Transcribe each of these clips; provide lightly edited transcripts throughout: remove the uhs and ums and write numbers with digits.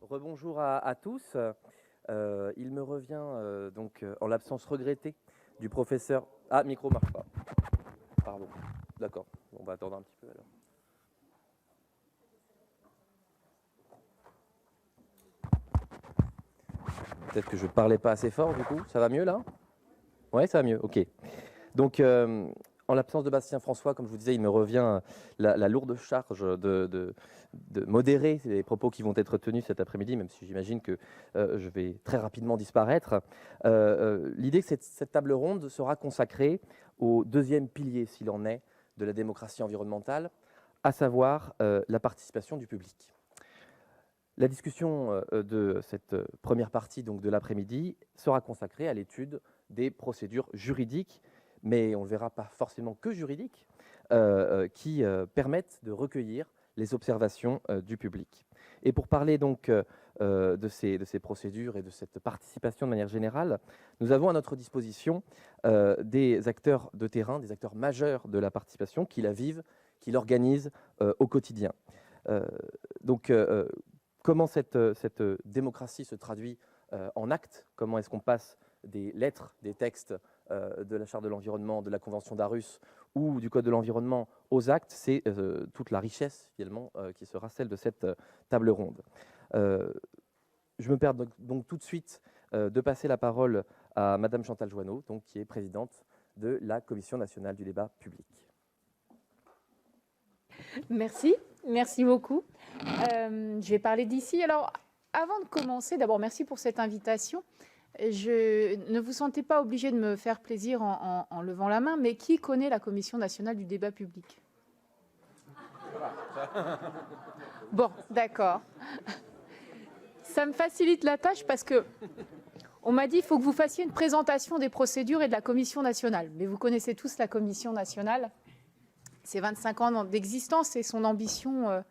Rebonjour à tous. Il me revient en l'absence regrettée du professeur. Ah, micro marche pas. Pardon. D'accord. On va attendre un petit peu alors. Peut-être que je parlais pas assez fort du coup. Ça va mieux là? Ouais, ça va mieux. Ok. Donc, en l'absence de Bastien François, comme je vous disais, il me revient la lourde charge de modérer les propos qui vont être tenus cet après-midi, même si j'imagine que je vais très rapidement disparaître. L'idée que cette table ronde sera consacrée au deuxième pilier, s'il en est, de la démocratie environnementale, à savoir la participation du public. La discussion de cette première partie donc, de l'après-midi sera consacrée à l'étude des procédures juridiques, mais on ne verra pas forcément que juridiques, qui permettent de recueillir les observations du public. Et pour parler donc de ces procédures et de cette participation de manière générale, nous avons à notre disposition des acteurs de terrain, des acteurs majeurs de la participation qui la vivent, qui l'organisent au quotidien. Comment cette démocratie se traduit en actes? Comment est-ce qu'on passe des lettres, des textes de la Charte de l'environnement, de la Convention d'Aarhus ou du Code de l'environnement aux actes? C'est toute la richesse, finalement, qui sera celle de cette table ronde. Je me permets donc tout de suite de passer la parole à Madame Chantal Joanneau, donc, qui est présidente de la Commission nationale du débat public. Merci beaucoup. Je vais parler d'ici. Alors, avant de commencer, d'abord, merci pour cette invitation. Ne vous sentez pas obligé de me faire plaisir en levant la main, mais qui connaît la Commission nationale du débat public? Bon, d'accord. Ça me facilite la tâche parce que on m'a dit qu'il faut que vous fassiez une présentation des procédures et de la Commission nationale. Mais vous connaissez tous la Commission nationale. C'est 25 ans d'existence et son ambition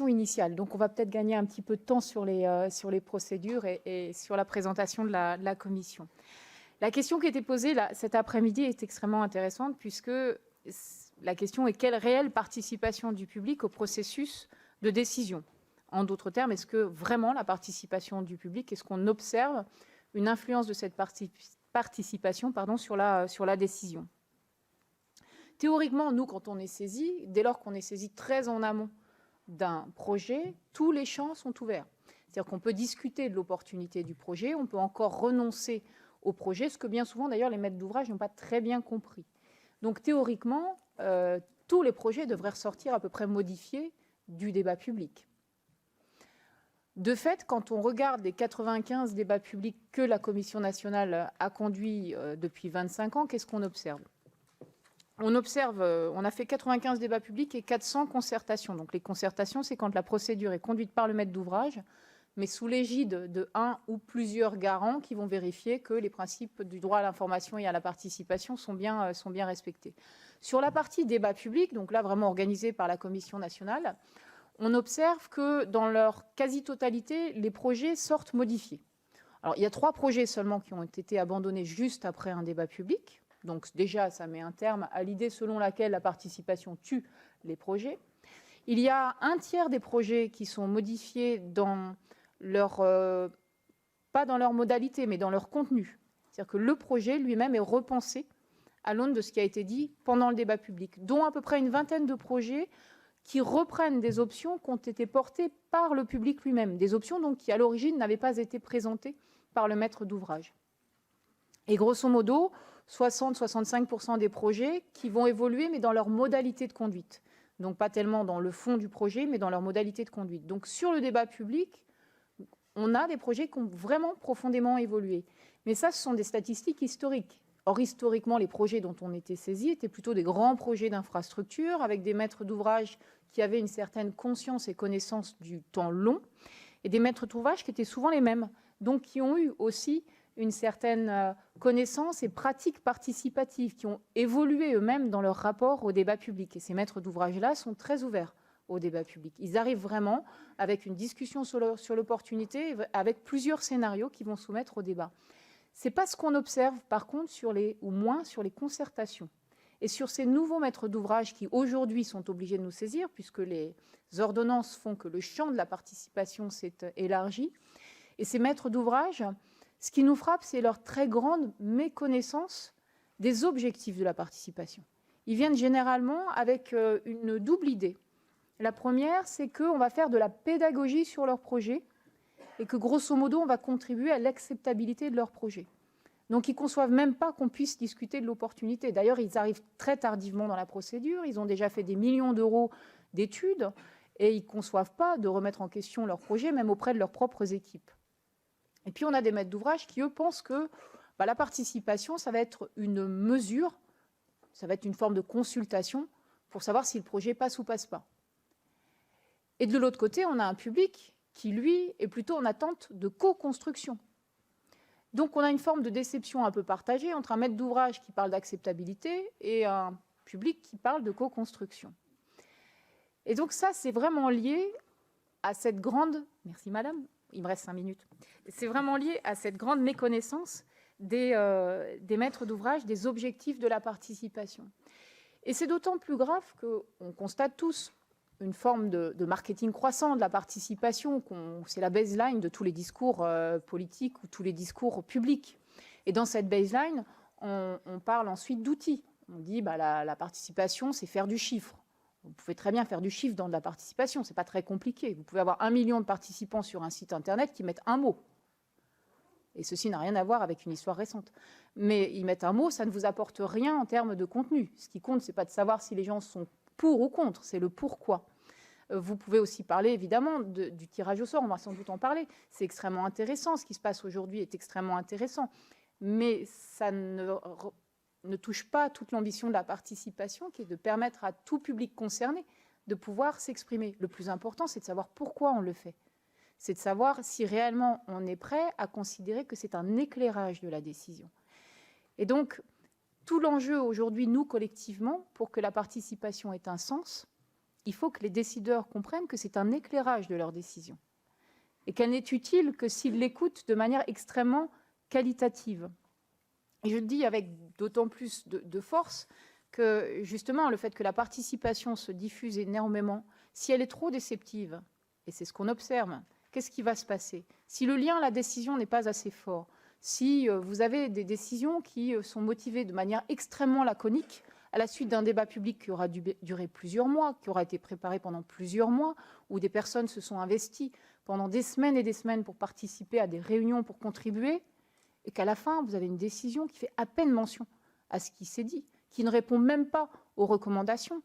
initiale. Donc, on va peut-être gagner un petit peu de temps sur les procédures et sur la présentation de la commission. La question qui était posée là, cet après-midi est extrêmement intéressante puisque la question est quelle réelle participation du public au processus de décision? En d'autres termes, est-ce que vraiment la participation du public, est-ce qu'on observe une influence de cette participation sur la décision? Théoriquement, nous, quand on est saisi, dès lors qu'on est saisi très en amont d'un projet, tous les champs sont ouverts. C'est-à-dire qu'on peut discuter de l'opportunité du projet, on peut encore renoncer au projet, ce que bien souvent, d'ailleurs, les maîtres d'ouvrage n'ont pas très bien compris. Donc, théoriquement, tous les projets devraient ressortir à peu près modifiés du débat public. De fait, quand on regarde les 95 débats publics que la Commission nationale a conduits depuis 25 ans, qu'est-ce qu'on observe ? On a fait 95 débats publics et 400 concertations. Donc les concertations, c'est quand la procédure est conduite par le maître d'ouvrage, mais sous l'égide de un ou plusieurs garants qui vont vérifier que les principes du droit à l'information et à la participation sont bien respectés. Sur la partie débat public, donc là vraiment organisée par la Commission nationale, on observe que dans leur quasi-totalité, les projets sortent modifiés. Alors il y a 3 projets seulement qui ont été abandonnés juste après un débat public. Donc déjà, ça met un terme à l'idée selon laquelle la participation tue les projets. Il y a un tiers des projets qui sont modifiés dans pas dans leur modalité, mais dans leur contenu. C'est-à-dire que le projet lui-même est repensé à l'aune de ce qui a été dit pendant le débat public, dont à peu près une vingtaine de projets qui reprennent des options qui ont été portées par le public lui-même, des options donc qui à l'origine n'avaient pas été présentées par le maître d'ouvrage. Et grosso modo, 60-65% des projets qui vont évoluer, mais dans leur modalité de conduite. Donc pas tellement dans le fond du projet, mais dans leur modalité de conduite. Donc sur le débat public, on a des projets qui ont vraiment profondément évolué. Mais ça, ce sont des statistiques historiques. Or, historiquement, les projets dont on était saisi étaient plutôt des grands projets d'infrastructure, avec des maîtres d'ouvrage qui avaient une certaine conscience et connaissance du temps long, et des maîtres d'ouvrage qui étaient souvent les mêmes, donc qui ont eu aussi une certaine connaissance et pratique participative, qui ont évolué eux-mêmes dans leur rapport au débat public. Et ces maîtres d'ouvrage-là sont très ouverts au débat public. Ils arrivent vraiment avec une discussion sur l'opportunité, avec plusieurs scénarios qui vont soumettre au débat. Ce n'est pas ce qu'on observe, par contre, sur les concertations. Et sur ces nouveaux maîtres d'ouvrage qui aujourd'hui sont obligés de nous saisir, puisque les ordonnances font que le champ de la participation s'est élargi, et ces maîtres d'ouvrage, ce qui nous frappe, c'est leur très grande méconnaissance des objectifs de la participation. Ils viennent généralement avec une double idée. La première, c'est qu'on va faire de la pédagogie sur leur projet et que, grosso modo, on va contribuer à l'acceptabilité de leur projet. Donc, ils ne conçoivent même pas qu'on puisse discuter de l'opportunité. D'ailleurs, ils arrivent très tardivement dans la procédure. Ils ont déjà fait des millions d'euros d'études et ils ne conçoivent pas de remettre en question leur projet, même auprès de leurs propres équipes. Et puis, on a des maîtres d'ouvrage qui, eux, pensent que la participation, ça va être une mesure, ça va être une forme de consultation pour savoir si le projet passe ou passe pas. Et de l'autre côté, on a un public qui, lui, est plutôt en attente de co-construction. Donc, on a une forme de déception un peu partagée entre un maître d'ouvrage qui parle d'acceptabilité et un public qui parle de co-construction. Et donc, ça, c'est vraiment lié à cette grande... Merci, madame. Il me reste 5 minutes. C'est vraiment lié à cette grande méconnaissance des maîtres d'ouvrage, des objectifs de la participation. Et c'est d'autant plus grave qu'on constate tous une forme de marketing croissant de la participation, c'est la baseline de tous les discours politiques ou tous les discours publics. Et dans cette baseline, on parle ensuite d'outils. On dit la participation, c'est faire du chiffre. Vous pouvez très bien faire du chiffre dans de la participation, ce n'est pas très compliqué. Vous pouvez avoir 1 million de participants sur un site internet qui mettent un mot. Et ceci n'a rien à voir avec une histoire récente. Mais ils mettent un mot, ça ne vous apporte rien en termes de contenu. Ce qui compte, ce n'est pas de savoir si les gens sont pour ou contre, c'est le pourquoi. Vous pouvez aussi parler évidemment du tirage au sort, on va sans doute en parler. C'est extrêmement intéressant, ce qui se passe aujourd'hui est extrêmement intéressant. Mais ça ne touche pas toute l'ambition de la participation, qui est de permettre à tout public concerné de pouvoir s'exprimer. Le plus important, c'est de savoir pourquoi on le fait. C'est de savoir si réellement on est prêt à considérer que c'est un éclairage de la décision. Et donc, tout l'enjeu aujourd'hui, nous, collectivement, pour que la participation ait un sens, il faut que les décideurs comprennent que c'est un éclairage de leur décision et qu'elle n'est utile que s'ils l'écoutent de manière extrêmement qualitative. Et je le dis avec d'autant plus de force que, justement, le fait que la participation se diffuse énormément, si elle est trop déceptive, et c'est ce qu'on observe, qu'est-ce qui va se passer? Si le lien à la décision n'est pas assez fort, si vous avez des décisions qui sont motivées de manière extrêmement laconique, à la suite d'un débat public qui aura duré plusieurs mois, qui aura été préparé pendant plusieurs mois, où des personnes se sont investies pendant des semaines et des semaines pour participer à des réunions, pour contribuer, et qu'à la fin, vous avez une décision qui fait à peine mention à ce qui s'est dit, qui ne répond même pas aux recommandations,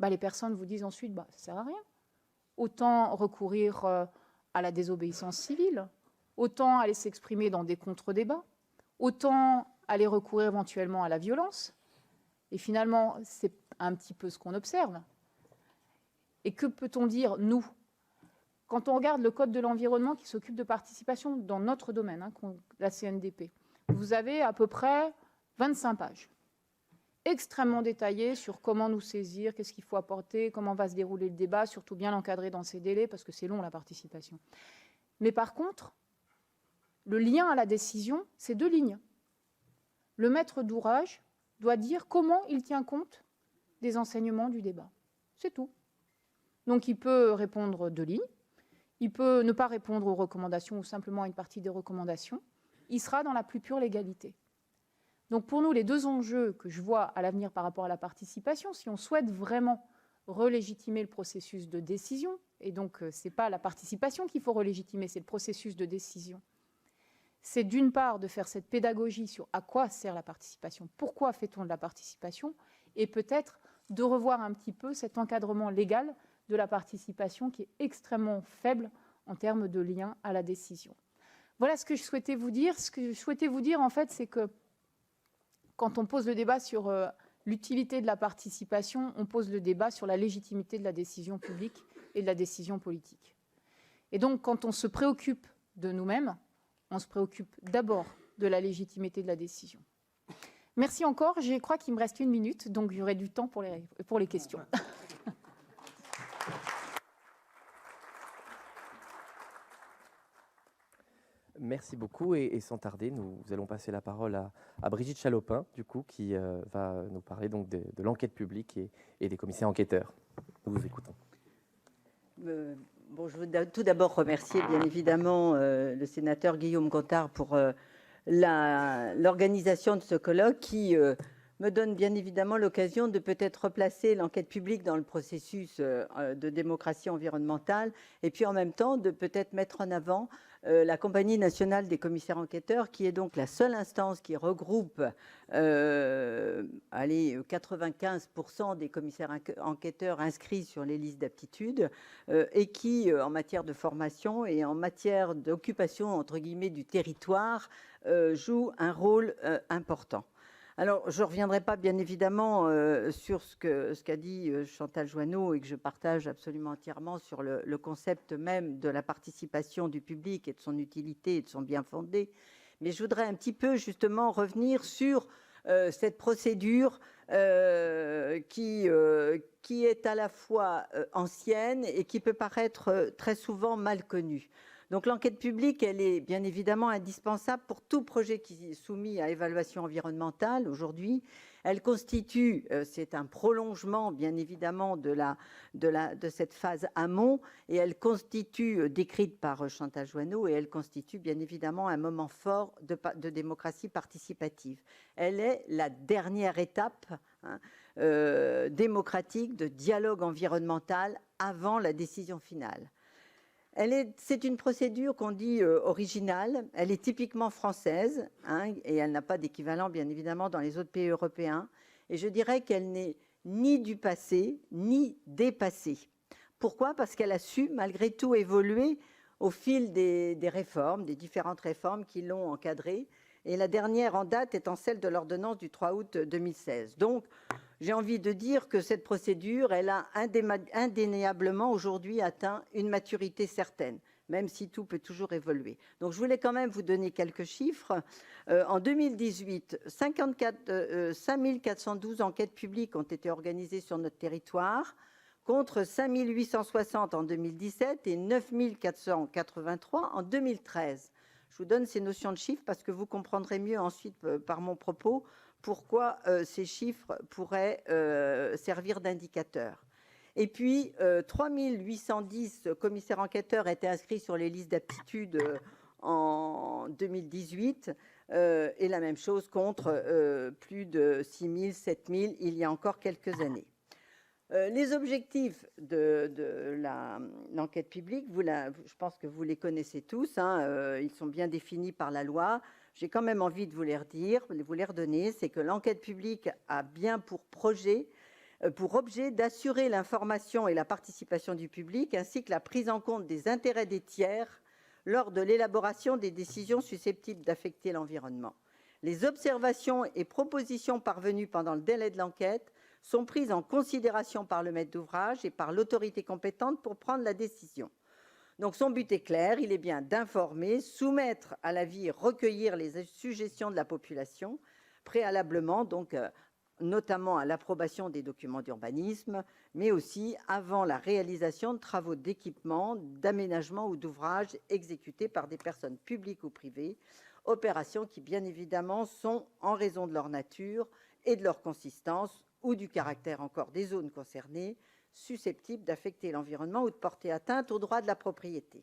les personnes vous disent ensuite, ça ne sert à rien. Autant recourir à la désobéissance civile, autant aller s'exprimer dans des contre-débats, autant aller recourir éventuellement à la violence. Et finalement, c'est un petit peu ce qu'on observe. Et que peut-on dire, nous? Quand on regarde le Code de l'environnement qui s'occupe de participation dans notre domaine, la CNDP, vous avez à peu près 25 pages, extrêmement détaillées sur comment nous saisir, qu'est-ce qu'il faut apporter, comment va se dérouler le débat, surtout bien l'encadrer dans ces délais, parce que c'est long, la participation. Mais par contre, le lien à la décision, c'est 2 lignes. Le maître d'ouvrage doit dire comment il tient compte des enseignements du débat. C'est tout. Donc il peut répondre 2 lignes, il peut ne pas répondre aux recommandations ou simplement à une partie des recommandations. Il sera dans la plus pure légalité. Donc pour nous, les 2 enjeux que je vois à l'avenir par rapport à la participation, si on souhaite vraiment relégitimer le processus de décision, et donc ce n'est pas la participation qu'il faut relégitimer, c'est le processus de décision, c'est d'une part de faire cette pédagogie sur à quoi sert la participation, pourquoi fait-on de la participation, et peut-être de revoir un petit peu cet encadrement légal de la participation qui est extrêmement faible en termes de lien à la décision. Voilà ce que je souhaitais vous dire. Ce que je souhaitais vous dire, en fait, c'est que quand on pose le débat sur l'utilité de la participation, on pose le débat sur la légitimité de la décision publique et de la décision politique. Et donc, quand on se préoccupe de nous-mêmes, on se préoccupe d'abord de la légitimité de la décision. Merci encore. Je crois qu'il me reste 1 minute, donc j'aurai du temps pour les questions. Merci beaucoup et sans tarder, nous allons passer la parole à Brigitte Chalopin, du coup, qui va nous parler donc de l'enquête publique et des commissaires enquêteurs. Nous vous écoutons. Bon, je veux tout d'abord remercier bien évidemment le sénateur Guillaume Gontard pour l'organisation de ce colloque qui me donne bien évidemment l'occasion de peut-être replacer l'enquête publique dans le processus de démocratie environnementale et puis en même temps de peut-être mettre en avant la Compagnie nationale des commissaires enquêteurs, qui est donc la seule instance qui regroupe 95% des commissaires enquêteurs inscrits sur les listes d'aptitude et qui, en matière de formation et en matière d'occupation, entre guillemets, du territoire, joue un rôle important. Alors, je ne reviendrai pas, bien évidemment, sur ce qu'a dit Chantal Joanneau et que je partage absolument entièrement sur le concept même de la participation du public et de son utilité et de son bien-fondé. Mais je voudrais un petit peu, justement, revenir sur cette procédure qui est à la fois ancienne et qui peut paraître très souvent mal connue. Donc l'enquête publique, elle est bien évidemment indispensable pour tout projet qui est soumis à évaluation environnementale aujourd'hui. Elle constitue, c'est un prolongement bien évidemment de cette phase amont, et elle constitue, décrite par Chantal Joanneau, et elle constitue bien évidemment un moment fort de démocratie participative. Elle est la dernière étape démocratique de dialogue environnemental avant la décision finale. C'est une procédure qu'on dit originale, elle est typiquement française, et elle n'a pas d'équivalent bien évidemment dans les autres pays européens, et je dirais qu'elle n'est ni du passé, ni dépassée. Pourquoi ? Parce qu'elle a su malgré tout évoluer au fil des réformes, des différentes réformes qui l'ont encadrée, et la dernière en date étant celle de l'ordonnance du 3 août 2016. Donc, j'ai envie de dire que cette procédure, elle a indéniablement aujourd'hui atteint une maturité certaine, même si tout peut toujours évoluer. Donc, je voulais quand même vous donner quelques chiffres. En 2018, 5 412 enquêtes publiques ont été organisées sur notre territoire, contre 5 860 en 2017 et 9 483 en 2013. Je vous donne ces notions de chiffres parce que vous comprendrez mieux ensuite par mon propos pourquoi ces chiffres pourraient servir d'indicateur. Et puis, 3 810 commissaires enquêteurs étaient inscrits sur les listes d'aptitude en 2018, et la même chose contre plus de 6 000, 7 000 il y a encore quelques années. Les objectifs de l'enquête publique, je pense que vous les connaissez tous, ils sont bien définis par la loi. J'ai quand même envie de vous les redonner. C'est que l'enquête publique a bien pour objet d'assurer l'information et la participation du public, ainsi que la prise en compte des intérêts des tiers lors de l'élaboration des décisions susceptibles d'affecter l'environnement. Les observations et propositions parvenues pendant le délai de l'enquête sont prises en considération par le maître d'ouvrage et par l'autorité compétente pour prendre la décision. Donc son but est clair, il est bien d'informer, soumettre à l'avis et recueillir les suggestions de la population, préalablement, donc notamment à l'approbation des documents d'urbanisme, mais aussi avant la réalisation de travaux d'équipement, d'aménagement ou d'ouvrages exécutés par des personnes publiques ou privées, opérations qui bien évidemment sont, en raison de leur nature et de leur consistance, ou du caractère encore des zones concernées, susceptibles d'affecter l'environnement ou de porter atteinte au droit de la propriété.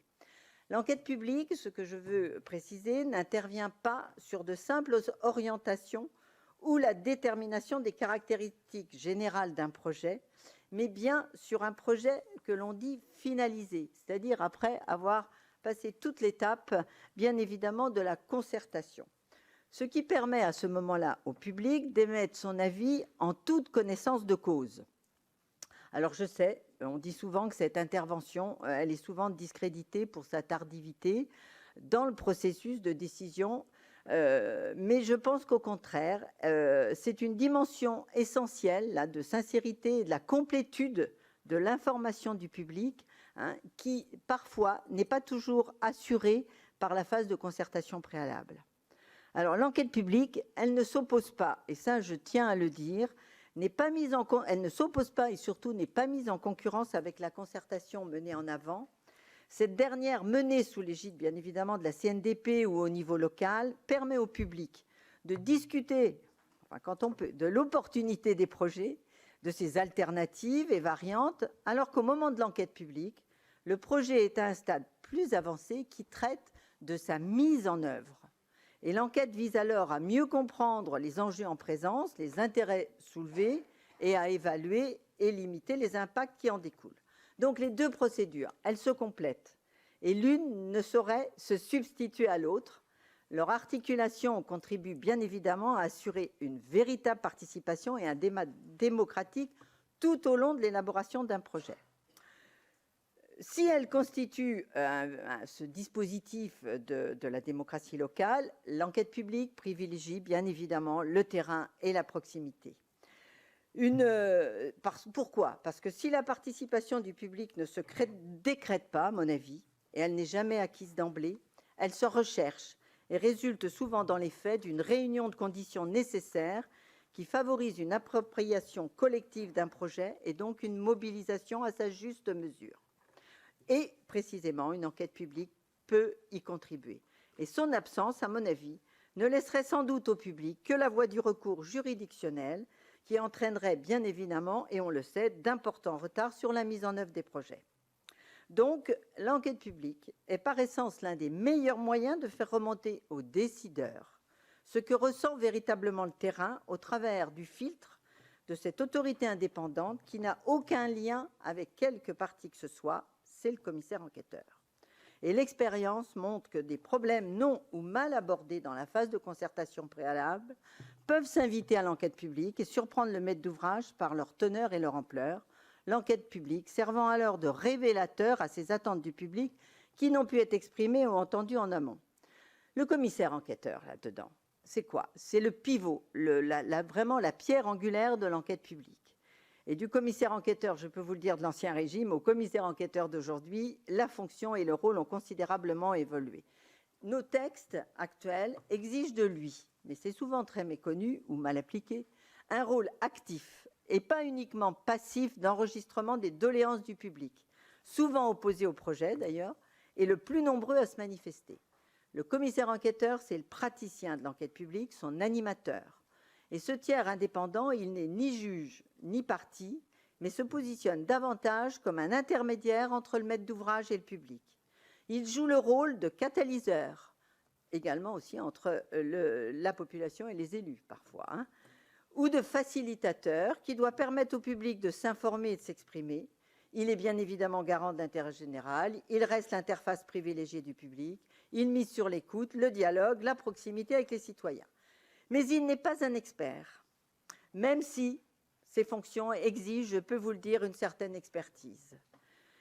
L'enquête publique, ce que je veux préciser, n'intervient pas sur de simples orientations ou la détermination des caractéristiques générales d'un projet, mais bien sur un projet que l'on dit finalisé, c'est-à-dire après avoir passé toute l'étape, bien évidemment, de la concertation. Ce qui permet à ce moment-là au public d'émettre son avis en toute connaissance de cause. Alors je sais, on dit souvent que cette intervention, elle est souvent discréditée pour sa tardivité dans le processus de décision, mais je pense qu'au contraire, c'est une dimension essentielle là, de sincérité et de la complétude de l'information du public, qui parfois n'est pas toujours assurée par la phase de concertation préalable. Alors l'enquête publique, elle ne s'oppose pas, et ça je tiens à le dire, elle ne s'oppose pas et surtout n'est pas mise en concurrence avec la concertation menée en avant. Cette dernière, menée sous l'égide bien évidemment de la CNDP ou au niveau local, permet au public de discuter, enfin, quand on peut, de l'opportunité des projets, de ses alternatives et variantes, alors qu'au moment de l'enquête publique, le projet est à un stade plus avancé qui traite de sa mise en œuvre. Et l'enquête vise alors à mieux comprendre les enjeux en présence, les intérêts soulevés et à évaluer et limiter les impacts qui en découlent. Donc les deux procédures, elles se complètent et l'une ne saurait se substituer à l'autre. Leur articulation contribue bien évidemment à assurer une véritable participation et un débat démocratique tout au long de l'élaboration d'un projet. Si elle constitue ce dispositif de la démocratie locale, l'enquête publique privilégie bien évidemment le terrain et la proximité. Pourquoi ? Parce que si la participation du public ne se décrète pas, à mon avis, et elle n'est jamais acquise d'emblée, elle se recherche et résulte souvent dans les faits d'une réunion de conditions nécessaires qui favorise une appropriation collective d'un projet et donc une mobilisation à sa juste mesure. Et précisément, une enquête publique peut y contribuer. Et son absence, à mon avis, ne laisserait sans doute au public que la voie du recours juridictionnel qui entraînerait bien évidemment, et on le sait, d'importants retards sur la mise en œuvre des projets. Donc, l'enquête publique est par essence l'un des meilleurs moyens de faire remonter aux décideurs ce que ressent véritablement le terrain au travers du filtre de cette autorité indépendante qui n'a aucun lien avec quelque parti que ce soit, c'est le commissaire enquêteur. Et l'expérience montre que des problèmes non ou mal abordés dans la phase de concertation préalable peuvent s'inviter à l'enquête publique et surprendre le maître d'ouvrage par leur teneur et leur ampleur, l'enquête publique servant alors de révélateur à ces attentes du public qui n'ont pu être exprimées ou entendues en amont. Le commissaire enquêteur, là-dedans, c'est quoi? C'est le pivot, vraiment la pierre angulaire de l'enquête publique. Et du commissaire enquêteur, je peux vous le dire, de l'Ancien Régime au commissaire enquêteur d'aujourd'hui, la fonction et le rôle ont considérablement évolué. Nos textes actuels exigent de lui, mais c'est souvent très méconnu ou mal appliqué, un rôle actif et pas uniquement passif d'enregistrement des doléances du public, souvent opposé au projet d'ailleurs, et le plus nombreux à se manifester. Le commissaire enquêteur, c'est le praticien de l'enquête publique, son animateur. Et ce tiers indépendant, il n'est ni juge ni partie, mais se positionne davantage comme un intermédiaire entre le maître d'ouvrage et le public. Il joue le rôle de catalyseur, également aussi entre la population et les élus parfois, ou de facilitateur qui doit permettre au public de s'informer et de s'exprimer. Il est bien évidemment garant de l'intérêt général, il reste l'interface privilégiée du public, il mise sur l'écoute, le dialogue, la proximité avec les citoyens. Mais il n'est pas un expert, même si ses fonctions exigent, je peux vous le dire, une certaine expertise.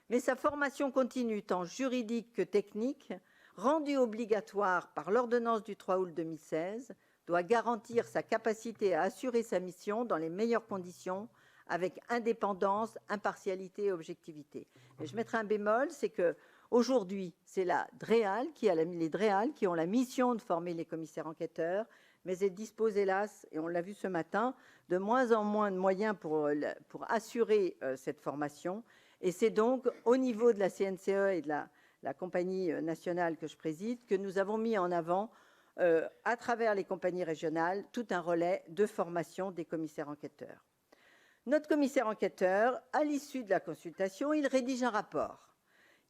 Mais sa formation continue, tant juridique que technique, rendue obligatoire par l'ordonnance du 3 août 2016, doit garantir sa capacité à assurer sa mission dans les meilleures conditions, avec indépendance, impartialité et objectivité. Et je mettrai un bémol, c'est qu'aujourd'hui, c'est la DREAL les DREAL qui ont la mission de former les commissaires enquêteurs, mais elle dispose, hélas, et on l'a vu ce matin, de moins en moins de moyens pour assurer cette formation. Et c'est donc au niveau de la CNCE et de la compagnie nationale que je préside que nous avons mis en avant, à travers les compagnies régionales, tout un relais de formation des commissaires enquêteurs. Notre commissaire enquêteur, à l'issue de la consultation, il rédige un rapport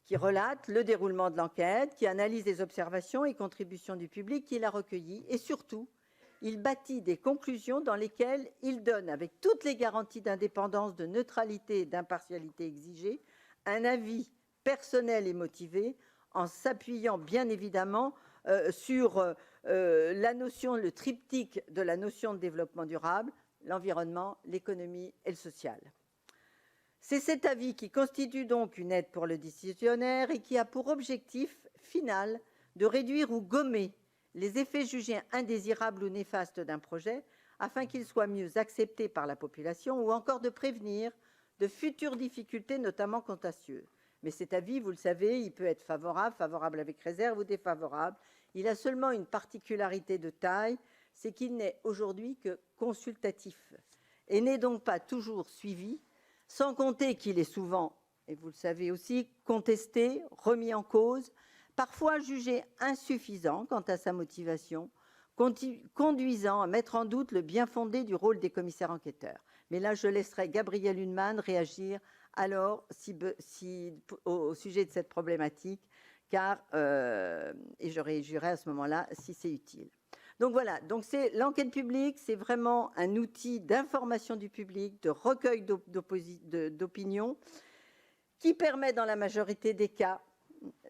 qui relate le déroulement de l'enquête, qui analyse les observations et contributions du public qu'il a recueillies et surtout, il bâtit des conclusions dans lesquelles il donne, avec toutes les garanties d'indépendance, de neutralité et d'impartialité exigées, un avis personnel et motivé en s'appuyant bien évidemment sur la notion, le triptyque de la notion de développement durable, l'environnement, l'économie et le social. C'est cet avis qui constitue donc une aide pour le décisionnaire et qui a pour objectif final de réduire ou gommer les effets jugés indésirables ou néfastes d'un projet afin qu'il soit mieux accepté par la population ou encore de prévenir de futures difficultés, notamment contentieuses. Mais cet avis, vous le savez, il peut être favorable, favorable avec réserve ou défavorable. Il a seulement une particularité de taille, c'est qu'il n'est aujourd'hui que consultatif et n'est donc pas toujours suivi, sans compter qu'il est souvent et vous le savez aussi, contesté, remis en cause, parfois jugé insuffisant quant à sa motivation, conduisant à mettre en doute le bien-fondé du rôle des commissaires enquêteurs. Mais là, je laisserai Gabriel Hunman réagir alors au sujet de cette problématique, car, et je réagirai à ce moment-là si c'est utile. Donc voilà, donc l'enquête publique, c'est vraiment un outil d'information du public, de recueil d'opinion, qui permet dans la majorité des cas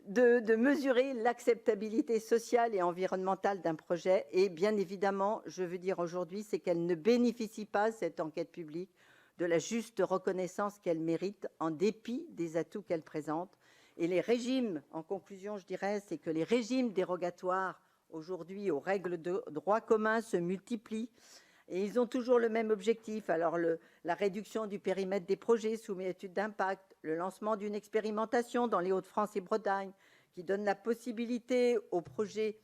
de mesurer l'acceptabilité sociale et environnementale d'un projet. Et bien évidemment, je veux dire aujourd'hui, c'est qu'elle ne bénéficie pas, cette enquête publique, de la juste reconnaissance qu'elle mérite en dépit des atouts qu'elle présente. Et les régimes, en conclusion, je dirais, c'est que les régimes dérogatoires aujourd'hui aux règles de droit commun se multiplient. Et ils ont toujours le même objectif. Alors, la réduction du périmètre des projets soumis à étude d'impact, le lancement d'une expérimentation dans les Hauts-de-France et Bretagne, qui donne la possibilité au préfet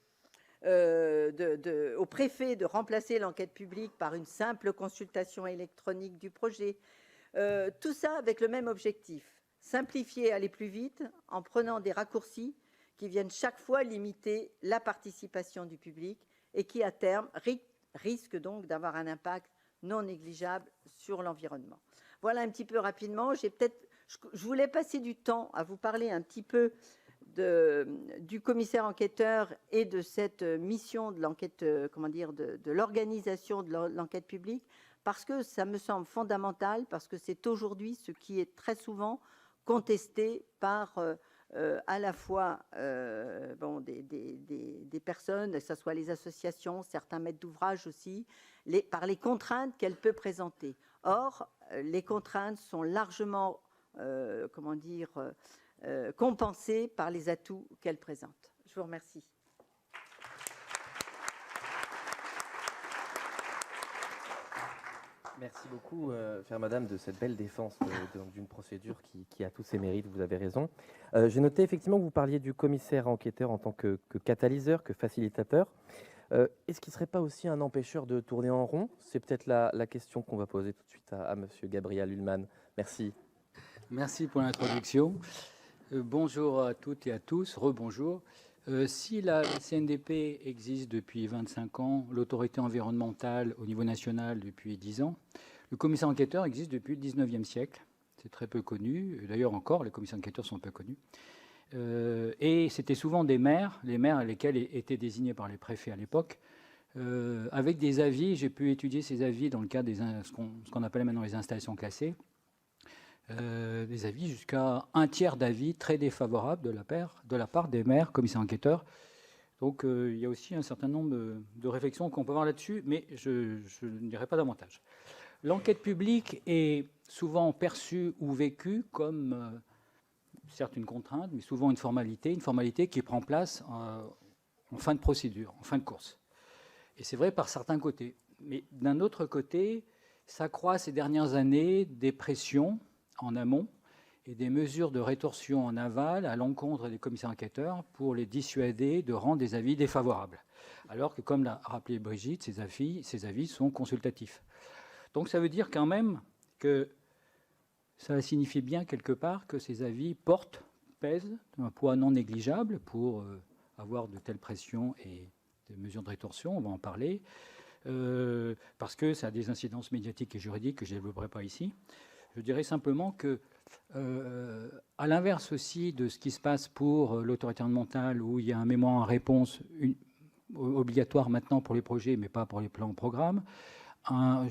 de remplacer l'enquête publique par une simple consultation électronique du projet. Tout ça avec le même objectif, simplifier, aller plus vite, en prenant des raccourcis qui viennent chaque fois limiter la participation du public et qui, à terme, risque donc d'avoir un impact non négligeable sur l'environnement. Voilà un petit peu rapidement. Je voulais passer du temps à vous parler un petit peu du commissaire enquêteur et de cette mission de l'enquête, de l'organisation de l'enquête publique, parce que ça me semble fondamental, parce que c'est aujourd'hui ce qui est très souvent contesté par à la fois des personnes, que ce soit les associations, certains maîtres d'ouvrage aussi, par les contraintes qu'elle peut présenter. Or, les contraintes sont largement compensées par les atouts qu'elle présente. Je vous remercie. Merci beaucoup, chère madame, de cette belle défense d'une procédure qui a tous ses mérites, vous avez raison. J'ai noté effectivement que vous parliez du commissaire enquêteur en tant que catalyseur, que facilitateur. Est-ce qu'il ne serait pas aussi un empêcheur de tourner en rond? C'est peut-être la question qu'on va poser tout de suite à monsieur Gabriel Hunman. Merci. Merci pour l'introduction. Bonjour à toutes et à tous, rebonjour. Si la CNDP existe depuis 25 ans, l'autorité environnementale au niveau national depuis 10 ans, le commissaire enquêteur existe depuis le 19e siècle. C'est très peu connu. D'ailleurs, encore, les commissaires enquêteurs sont peu connus. Et c'était souvent des maires, les maires lesquels étaient désignés par les préfets à l'époque, avec des avis. J'ai pu étudier ces avis dans le cadre ce qu'on appelle maintenant les installations classées. Des avis jusqu'à un tiers d'avis très défavorables de la part des maires, commissaires enquêteurs. Donc il y a aussi un certain nombre de réflexions qu'on peut avoir là-dessus, mais je ne dirai pas davantage. L'enquête publique est souvent perçue ou vécue comme, certes une contrainte, mais souvent une formalité qui prend place en fin de procédure, en fin de course. Et c'est vrai par certains côtés. Mais d'un autre côté, s'accroît ces dernières années des pressions en amont et des mesures de rétorsion en aval à l'encontre des commissaires enquêteurs pour les dissuader de rendre des avis défavorables. Alors que, comme l'a rappelé Brigitte, ces avis sont consultatifs. Donc ça veut dire quand même que ça signifie bien quelque part que ces avis pèsent un poids non négligeable pour avoir de telles pressions et des mesures de rétorsion, on va en parler, parce que ça a des incidences médiatiques et juridiques que je ne développerai pas ici. Je dirais simplement que, à l'inverse aussi de ce qui se passe pour l'autorité environnementale, où il y a un mémoire en réponse obligatoire maintenant pour les projets, mais pas pour les plans programmes, on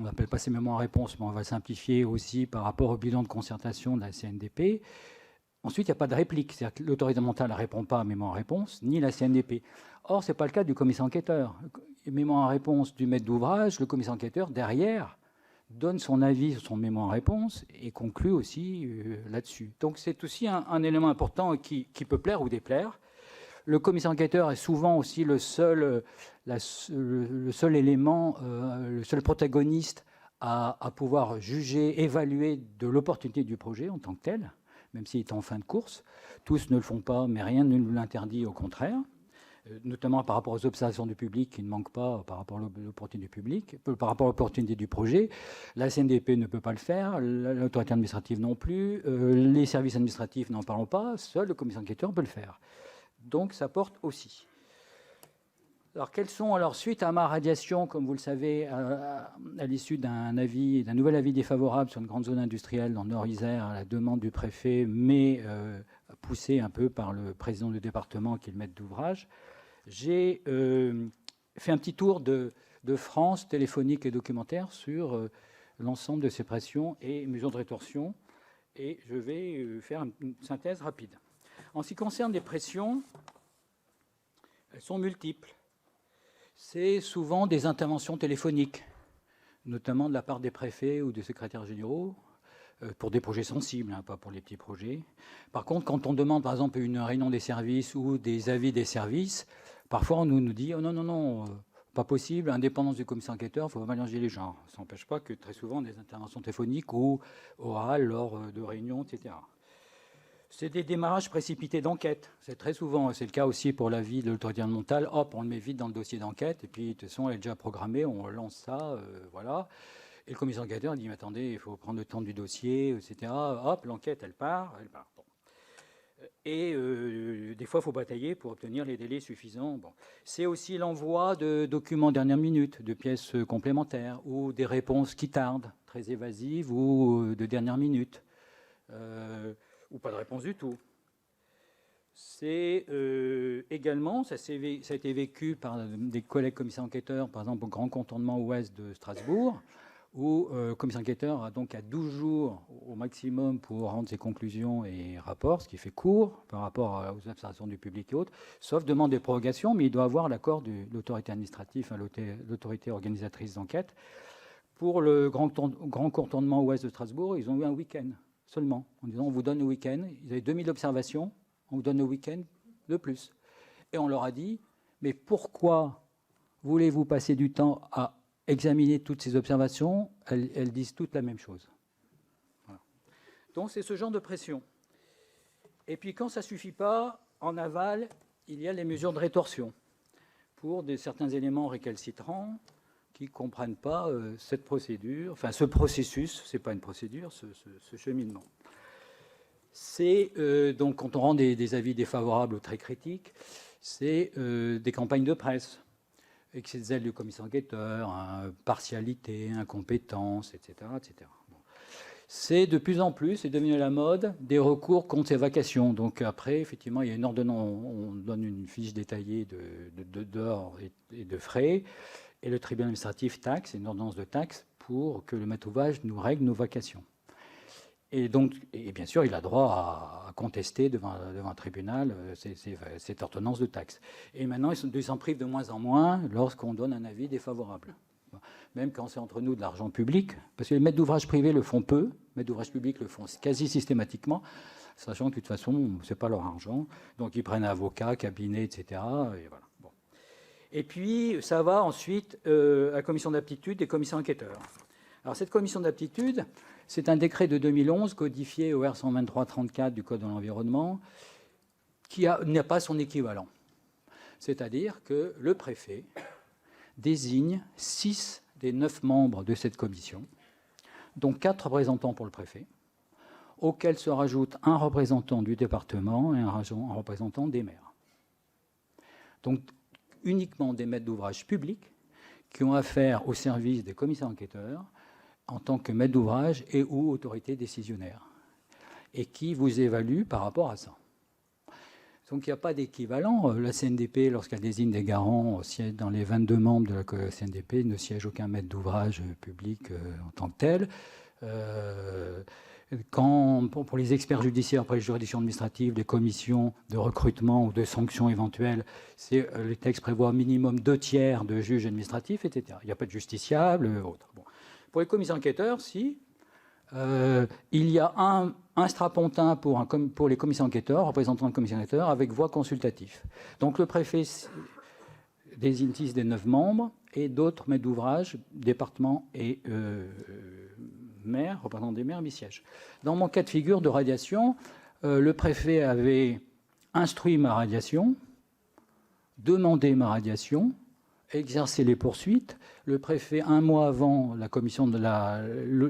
n'appelle pas ces mémoires en réponse, mais on va simplifier aussi par rapport au bilan de concertation de la CNDP. Ensuite, il n'y a pas de réplique, c'est-à-dire que l'autorité environnementale ne répond pas à mémoire en réponse, ni la CNDP. Or, ce n'est pas le cas du commissaire enquêteur. Mémoire en réponse du maître d'ouvrage, le commissaire enquêteur, derrière, donne son avis sur son mémoire en réponse et conclut aussi là-dessus. Donc c'est aussi un élément important qui peut plaire ou déplaire. Le commissaire enquêteur est souvent aussi le seul élément, le seul protagoniste à pouvoir juger, évaluer de l'opportunité du projet en tant que tel, même s'il est en fin de course. Tous ne le font pas, mais rien ne l'interdit, au contraire. notamment par rapport aux observations du public qui ne manquent pas par rapport à l'opportunité du public, par rapport à l'opportunité du projet. La CNDP ne peut pas le faire, l'autorité administrative non plus, les services administratifs n'en parlons pas, seul le commissaire enquêteur peut le faire. Donc ça porte aussi. Alors, quelles sont, alors, suite à ma radiation, comme vous le savez, à l'issue d'un nouvel avis défavorable sur une grande zone industrielle dans le Nord-Isère, à la demande du préfet, mais poussé un peu par le président du département qui est le maître d'ouvrage, j'ai fait un petit tour de France téléphonique et documentaire sur l'ensemble de ces pressions et mesures de rétorsion, et je vais faire une synthèse rapide. En ce qui concerne les pressions, elles sont multiples. C'est souvent des interventions téléphoniques, notamment de la part des préfets ou des secrétaires généraux, pour des projets sensibles, hein, pas pour les petits projets. Par contre, quand on demande, par exemple, une réunion des services ou des avis des services, parfois on nous dit oh, non, pas possible, indépendance du commissaire enquêteur, il faut pas mélanger les genres. Ça n'empêche pas que très souvent des interventions téléphoniques ou orales lors de réunions, etc. C'est des démarrages précipités d'enquête. C'est très souvent, c'est le cas aussi pour l'avis de l'autorité environnementale. Hop, on le met vite dans le dossier d'enquête, et puis de toute façon, elle est déjà programmée, on lance ça, voilà. Et le commissaire enquêteur dit, mais attendez, il faut prendre le temps du dossier, etc. Hop, l'enquête, elle part. Bon. Et des fois, il faut batailler pour obtenir les délais suffisants. Bon. C'est aussi l'envoi de documents dernière minute, de pièces complémentaires, ou des réponses qui tardent, très évasives, ou de dernière minute. Ou pas de réponse du tout. C'est également, ça a été vécu par des collègues commissaires enquêteurs, par exemple au Grand Contournement Ouest de Strasbourg, où le commissaire enquêteur a donc à 12 jours au maximum pour rendre ses conclusions et rapports, ce qui fait court par rapport aux observations du public et autres, sauf demande de prorogation, mais il doit avoir l'accord de l'autorité administrative, l'autorité organisatrice d'enquête. Pour le Grand Contournement Ouest de Strasbourg, ils ont eu un week-end seulement, en disant on vous donne le week-end, ils avaient 2000 observations, on vous donne le week-end de plus. Et on leur a dit, mais pourquoi voulez-vous passer du temps à examiner toutes ces observations? Elles disent toutes la même chose. Voilà. Donc c'est ce genre de pression. Et puis quand ça ne suffit pas, en aval, il y a les mesures de rétorsion pour certains éléments récalcitrants qui ne comprennent pas cette procédure, enfin ce processus, ce n'est pas une procédure, ce cheminement. C'est donc quand on rend des avis défavorables ou très critiques, c'est des campagnes de presse, excès de zèle du commissaire enquêteur, partialité, incompétence, etc. etc. Bon. C'est de plus en plus, c'est devenu la mode, des recours contre ces vacations. Donc après, effectivement, il y a une ordonnance, on donne une fiche détaillée d'heures et de frais, et le tribunal administratif taxe, une ordonnance de taxe pour que le maître d'ouvrage nous règle nos vacations. Et donc, et bien sûr, il a droit à contester devant un tribunal cette ordonnance de taxe. Et maintenant, ils s'en privent de moins en moins lorsqu'on donne un avis défavorable. Même quand c'est entre nous de l'argent public, parce que les maîtres d'ouvrage privés le font peu, les maîtres d'ouvrage publics le font quasi systématiquement, sachant que de toute façon, ce n'est pas leur argent. Donc, ils prennent un avocat, cabinet, etc. Et voilà. Bon. Et puis, ça va ensuite à la commission d'aptitude des commissaires enquêteurs. Alors, cette commission d'aptitude, c'est un décret de 2011 codifié au R123-34 du Code de l'environnement qui n'a pas son équivalent. C'est-à-dire que le préfet désigne 6 des 9 membres de cette commission, dont 4 représentants pour le préfet, auxquels se rajoute un représentant du département et un représentant des maires. Donc, uniquement des maîtres d'ouvrage publics qui ont affaire au service des commissaires enquêteurs en tant que maître d'ouvrage et ou autorité décisionnaire, et qui vous évalue par rapport à ça. Donc il n'y a pas d'équivalent. La CNDP, lorsqu'elle désigne des garants, dans les 22 membres de la CNDP, ne siège aucun maître d'ouvrage public en tant que tel. Pour les experts judiciaires, après les juridictions administratives, les commissions de recrutement ou de sanctions éventuelles, les textes prévoient au minimum 2/3 de juges administratifs, etc. Il n'y a pas de justiciable, autre. Bon. Pour les commissaires enquêteurs, si, il y a un strapontin pour les commissaires enquêteurs, représentant de commissaire enquêteur, avec voix consultative. Donc le préfet désigne 6 des 9 membres et d'autres maîtres d'ouvrage, département et maire, représentant des maires, mi-siège. Dans mon cas de figure de radiation, le préfet avait instruit ma radiation demandé ma radiation, exercé les poursuites. Le préfet, un mois avant la commission de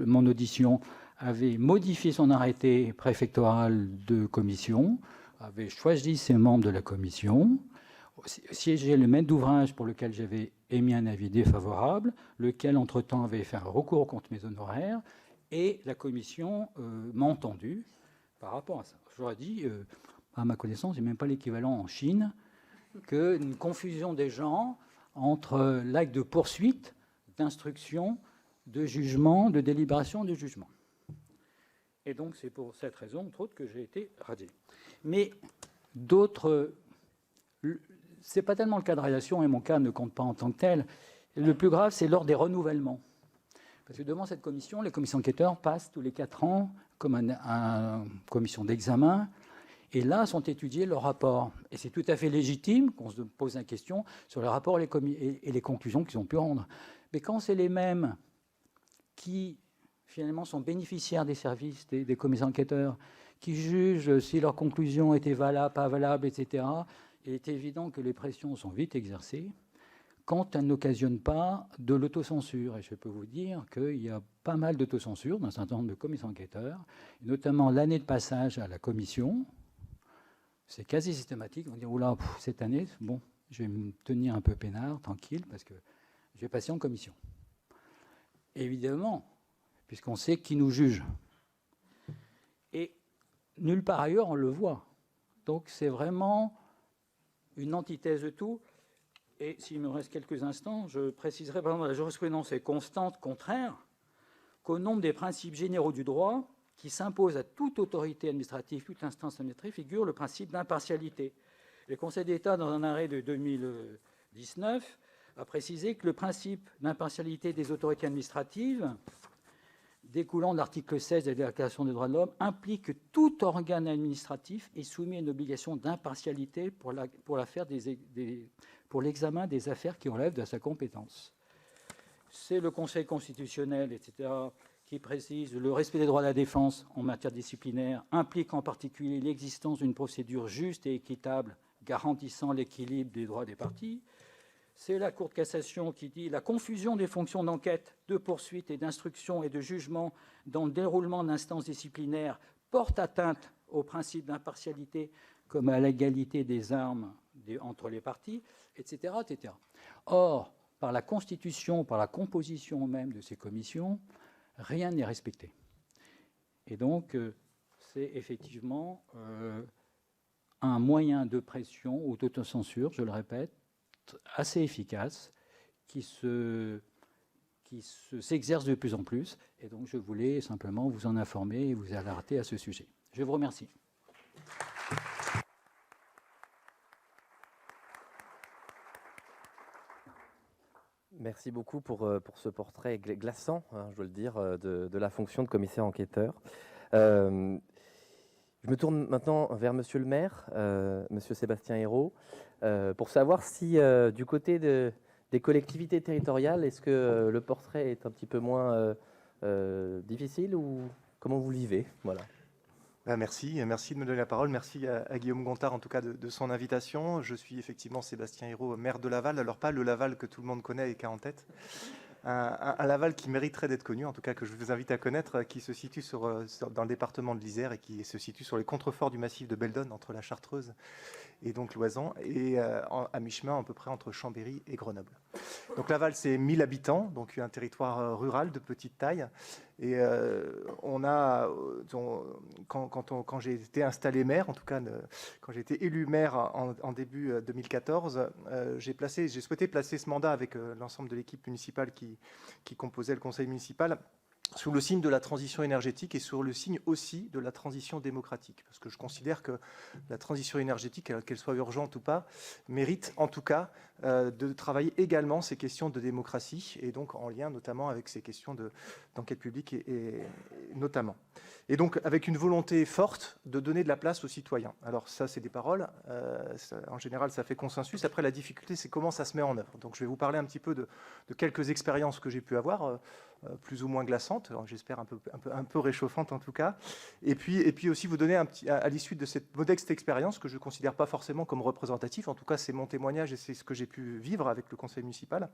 mon audition, avait modifié son arrêté préfectoral de commission, avait choisi ses membres de la commission, siégeait le maître d'ouvrage pour lequel j'avais émis un avis défavorable, lequel, entre-temps, avait fait un recours contre mes honoraires, et la commission m'a entendu par rapport à ça. J'aurais dit, à ma connaissance, il n'y a même pas l'équivalent en Chine, qu'une confusion des gens entre l'acte de poursuite, d'instruction, de jugement, de délibération, de jugement. Et donc, c'est pour cette raison, entre autres, que j'ai été radié. Mais d'autres... Ce n'est pas tellement le cas de radiation, et mon cas ne compte pas en tant que tel. Le plus grave, c'est lors des renouvellements. Parce que devant cette commission, les commissions enquêteurs passent tous les 4 ans comme une commission d'examen, et là sont étudiés leurs rapports. Et c'est tout à fait légitime qu'on se pose la question sur les rapports et les conclusions qu'ils ont pu rendre. Mais quand c'est les mêmes qui, finalement, sont bénéficiaires des services des commissions enquêteurs, qui jugent si leurs conclusions étaient valables, pas valables, etc., il est évident que les pressions sont vite exercées quand elles n'occasionnent pas de l'autocensure. Et je peux vous dire qu'il y a pas mal d'autocensure dans un certain nombre de commissions enquêteurs, notamment l'année de passage à la commission. C'est quasi systématique. On dit, oula, cette année, bon, je vais me tenir un peu peinard, tranquille, parce que je vais passer en commission. Évidemment, puisqu'on sait qui nous juge. Et nulle part ailleurs, on le voit. Donc c'est vraiment une antithèse de tout. Et s'il me reste quelques instants, je préciserai, par exemple, la jurisprudence est constante, contraire, qu'au nombre des principes généraux du droit qui s'imposent à toute autorité administrative, toute instance administrative, figure le principe d'impartialité. Le Conseil d'État, dans un arrêt de 2019, a précisé que le principe d'impartialité des autorités administratives, découlant de l'article 16 de la Déclaration des droits de l'homme, implique que tout organe administratif est soumis à une obligation d'impartialité pour l'examen des affaires qui relèvent de sa compétence. C'est le Conseil constitutionnel, etc., qui précise le respect des droits de la défense en matière disciplinaire implique en particulier l'existence d'une procédure juste et équitable garantissant l'équilibre des droits des parties. C'est la Cour de cassation qui dit « La confusion des fonctions d'enquête, de poursuite et d'instruction et de jugement dans le déroulement d'instances disciplinaires porte atteinte au principe d'impartialité comme à l'égalité des armes entre les parties, etc. etc. » Or, par la constitution, par la composition même de ces commissions, rien n'est respecté. Et donc, c'est effectivement un moyen de pression ou d'autocensure, je le répète, assez efficace, qui s'exerce de plus en plus. Et donc, je voulais simplement vous en informer et vous alerter à ce sujet. Je vous remercie. Merci beaucoup pour ce portrait glaçant, hein, je dois le dire, de la fonction de commissaire enquêteur. Je me tourne maintenant vers Monsieur le maire, Monsieur Sébastien Hérault, pour savoir si du côté des collectivités territoriales, est-ce que le portrait est un petit peu moins difficile ou comment vous le vivez? Voilà. Merci de me donner la parole. Merci à Guillaume Gontard, en tout cas, de son invitation. Je suis effectivement Sébastien Hérault, maire de Laval. Alors, pas le Laval que tout le monde connaît et qui a en tête. Un Laval qui mériterait d'être connu, en tout cas que je vous invite à connaître, qui se situe dans le département de l'Isère et qui se situe sur les contreforts du massif de Beldon, entre la Chartreuse et donc l'Oisans, et à mi-chemin à peu près entre Chambéry et Grenoble. Donc Laval, c'est 1000 habitants, donc un territoire rural de petite taille. Et quand j'ai été installé maire, en tout cas quand j'ai été élu maire en début 2014, j'ai souhaité placer ce mandat avec l'ensemble de l'équipe municipale qui composait le conseil municipal sous le signe de la transition énergétique et sur le signe aussi de la transition démocratique. Parce que je considère que la transition énergétique, qu'elle soit urgente ou pas, mérite en tout cas de travailler également ces questions de démocratie et donc en lien notamment avec ces questions d'enquête publique et notamment. Et donc avec une volonté forte de donner de la place aux citoyens. Alors ça, c'est des paroles. En général, ça fait consensus. Après, la difficulté, c'est comment ça se met en œuvre. Donc je vais vous parler un petit peu de quelques expériences que j'ai pu avoir plus ou moins glaçante, j'espère un peu réchauffante en tout cas. Et puis aussi vous donner à l'issue de cette modeste expérience que je ne considère pas forcément comme représentatif, en tout cas c'est mon témoignage et c'est ce que j'ai pu vivre avec le conseil municipal,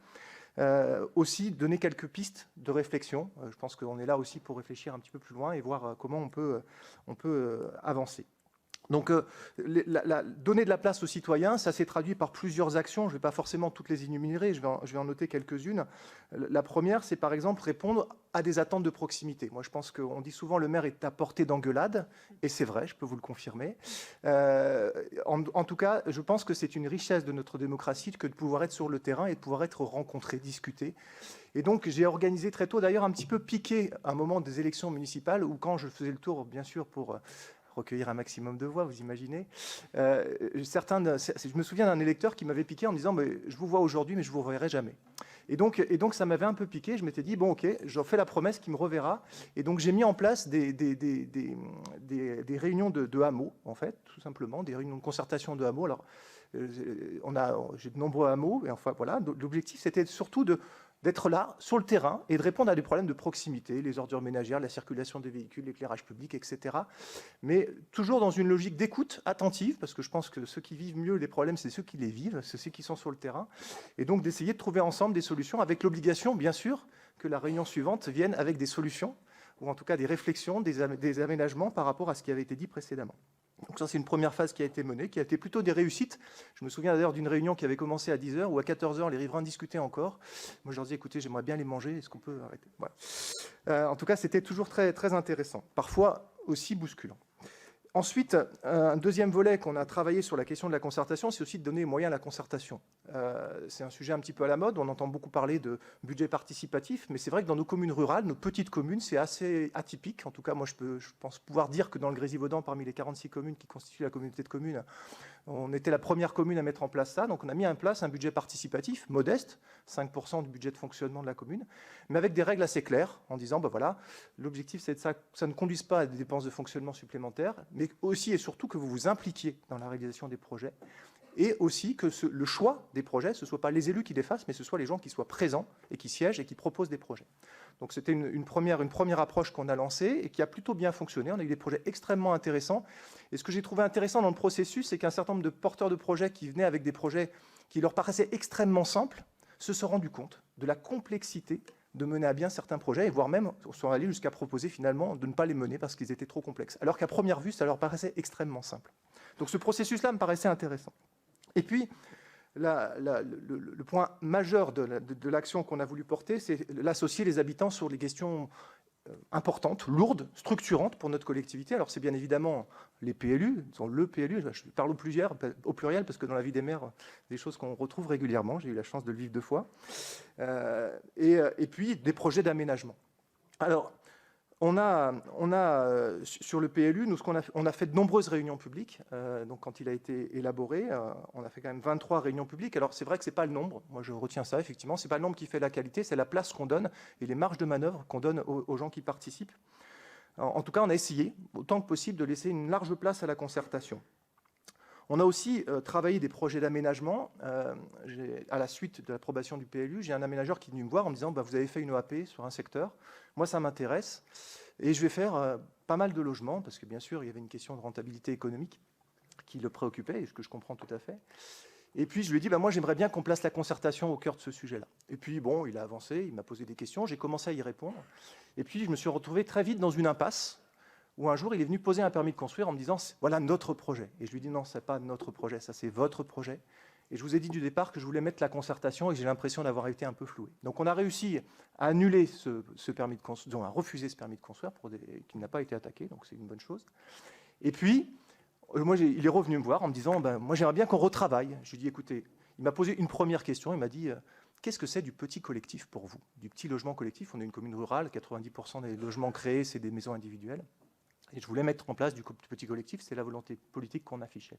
aussi donner quelques pistes de réflexion. Je pense qu'on est là aussi pour réfléchir un petit peu plus loin et voir comment on peut avancer. Donc, donner de la place aux citoyens, ça s'est traduit par plusieurs actions. Je ne vais pas forcément toutes les énumérer, je vais en noter quelques-unes. La première, c'est par exemple répondre à des attentes de proximité. Moi, je pense qu'on dit souvent le maire est à portée d'engueulade, et c'est vrai, je peux vous le confirmer. En tout cas, je pense que c'est une richesse de notre démocratie que de pouvoir être sur le terrain et de pouvoir être rencontré, discuté. Et donc, j'ai organisé très tôt, d'ailleurs, un petit peu piqué un moment des élections municipales, où quand je faisais le tour, bien sûr, pour recueillir un maximum de voix, vous imaginez. Je me souviens d'un électeur qui m'avait piqué en me disant « je vous vois aujourd'hui, mais je ne vous reverrai jamais ». Et donc, ça m'avait un peu piqué. Je m'étais dit « bon, ok, j'en fais la promesse qu'il me reverra ». Et donc, j'ai mis en place des réunions de hameaux, en fait, tout simplement, des réunions de concertation de hameaux. Alors, j'ai de nombreux hameaux, et enfin, voilà. L'objectif, c'était surtout d'être là, sur le terrain, et de répondre à des problèmes de proximité, les ordures ménagères, la circulation des véhicules, l'éclairage public, etc. Mais toujours dans une logique d'écoute attentive, parce que je pense que ceux qui vivent mieux les problèmes, c'est ceux qui les vivent, c'est ceux qui sont sur le terrain, et donc d'essayer de trouver ensemble des solutions, avec l'obligation, bien sûr, que la réunion suivante vienne avec des solutions, ou en tout cas des réflexions, des aménagements par rapport à ce qui avait été dit précédemment. Donc ça, c'est une première phase qui a été menée, qui a été plutôt des réussites. Je me souviens d'ailleurs d'une réunion qui avait commencé à 10h, où à 14h, les riverains discutaient encore. Moi, je leur disais, écoutez, j'aimerais bien les manger, est-ce qu'on peut arrêter? Voilà. En tout cas, c'était toujours très, très intéressant, parfois aussi bousculant. Ensuite, un deuxième volet qu'on a travaillé sur la question de la concertation, c'est aussi de donner moyens à la concertation. C'est un sujet un petit peu à la mode, on entend beaucoup parler de budget participatif, mais c'est vrai que dans nos communes rurales, nos petites communes, c'est assez atypique. En tout cas, moi, je pense pouvoir dire que dans le Grésivaudan, parmi les 46 communes qui constituent la communauté de communes, on était la première commune à mettre en place ça. Donc, on a mis en place un budget participatif modeste, 5% du budget de fonctionnement de la commune, mais avec des règles assez claires, en disant, voilà, l'objectif, c'est que ça ne conduise pas à des dépenses de fonctionnement supplémentaires, mais aussi et surtout que vous vous impliquiez dans la réalisation des projets, et aussi que le choix des projets, ce ne soit pas les élus qui les fassent, mais ce soit les gens qui soient présents et qui siègent et qui proposent des projets. Donc c'était une première approche qu'on a lancée et qui a plutôt bien fonctionné. On a eu des projets extrêmement intéressants. Et ce que j'ai trouvé intéressant dans le processus, c'est qu'un certain nombre de porteurs de projets qui venaient avec des projets qui leur paraissaient extrêmement simples se sont rendus compte de la complexité de mener à bien certains projets, et voire même sont allés jusqu'à proposer finalement de ne pas les mener parce qu'ils étaient trop complexes. Alors qu'à première vue, ça leur paraissait extrêmement simple. Donc ce processus-là me paraissait intéressant. Et puis, le point majeur de l'action qu'on a voulu porter, c'est l'associer les habitants sur les questions importantes, lourdes, structurantes pour notre collectivité. Alors c'est bien évidemment les PLU, le PLU, je parle au pluriel parce que dans la vie des maires, des choses qu'on retrouve régulièrement, j'ai eu la chance de le vivre 2 fois, et puis des projets d'aménagement. Alors, on a sur le PLU, on a fait de nombreuses réunions publiques. Donc, quand il a été élaboré, on a fait quand même 23 réunions publiques. Alors, c'est vrai que ce n'est pas le nombre. Moi, je retiens ça, effectivement. Ce n'est pas le nombre qui fait la qualité, c'est la place qu'on donne et les marges de manœuvre qu'on donne aux gens qui participent. En tout cas, on a essayé, autant que possible, de laisser une large place à la concertation. On a aussi travaillé des projets d'aménagement. À la suite de l'approbation du PLU, j'ai un aménageur qui est venu me voir en me disant vous avez fait une OAP sur un secteur, moi ça m'intéresse, et je vais faire pas mal de logements, parce que bien sûr il y avait une question de rentabilité économique qui le préoccupait, et ce que je comprends tout à fait. Et puis je lui ai dit moi j'aimerais bien qu'on place la concertation au cœur de ce sujet-là. Et puis bon, il a avancé, il m'a posé des questions, j'ai commencé à y répondre, et puis je me suis retrouvé très vite dans une impasse, où un jour, il est venu poser un permis de construire en me disant « voilà notre projet ». Et je lui ai dit « non, ce n'est pas notre projet, ça c'est votre projet ». Et je vous ai dit du départ que je voulais mettre la concertation et que j'ai l'impression d'avoir été un peu floué. Donc on a réussi à annuler ce permis de construire, à refuser ce permis de construire qui n'a pas été attaqué, donc c'est une bonne chose. Et puis, il est revenu me voir en me disant moi j'aimerais bien qu'on retravaille. Je lui ai dit écoutez, il m'a posé une première question, il m'a dit qu'est-ce que c'est du petit collectif pour vous? Du petit logement collectif, on est une commune rurale, 90% des logements créés, c'est des maisons individuelles. Et je voulais mettre en place du petit collectif, c'est la volonté politique qu'on affichait.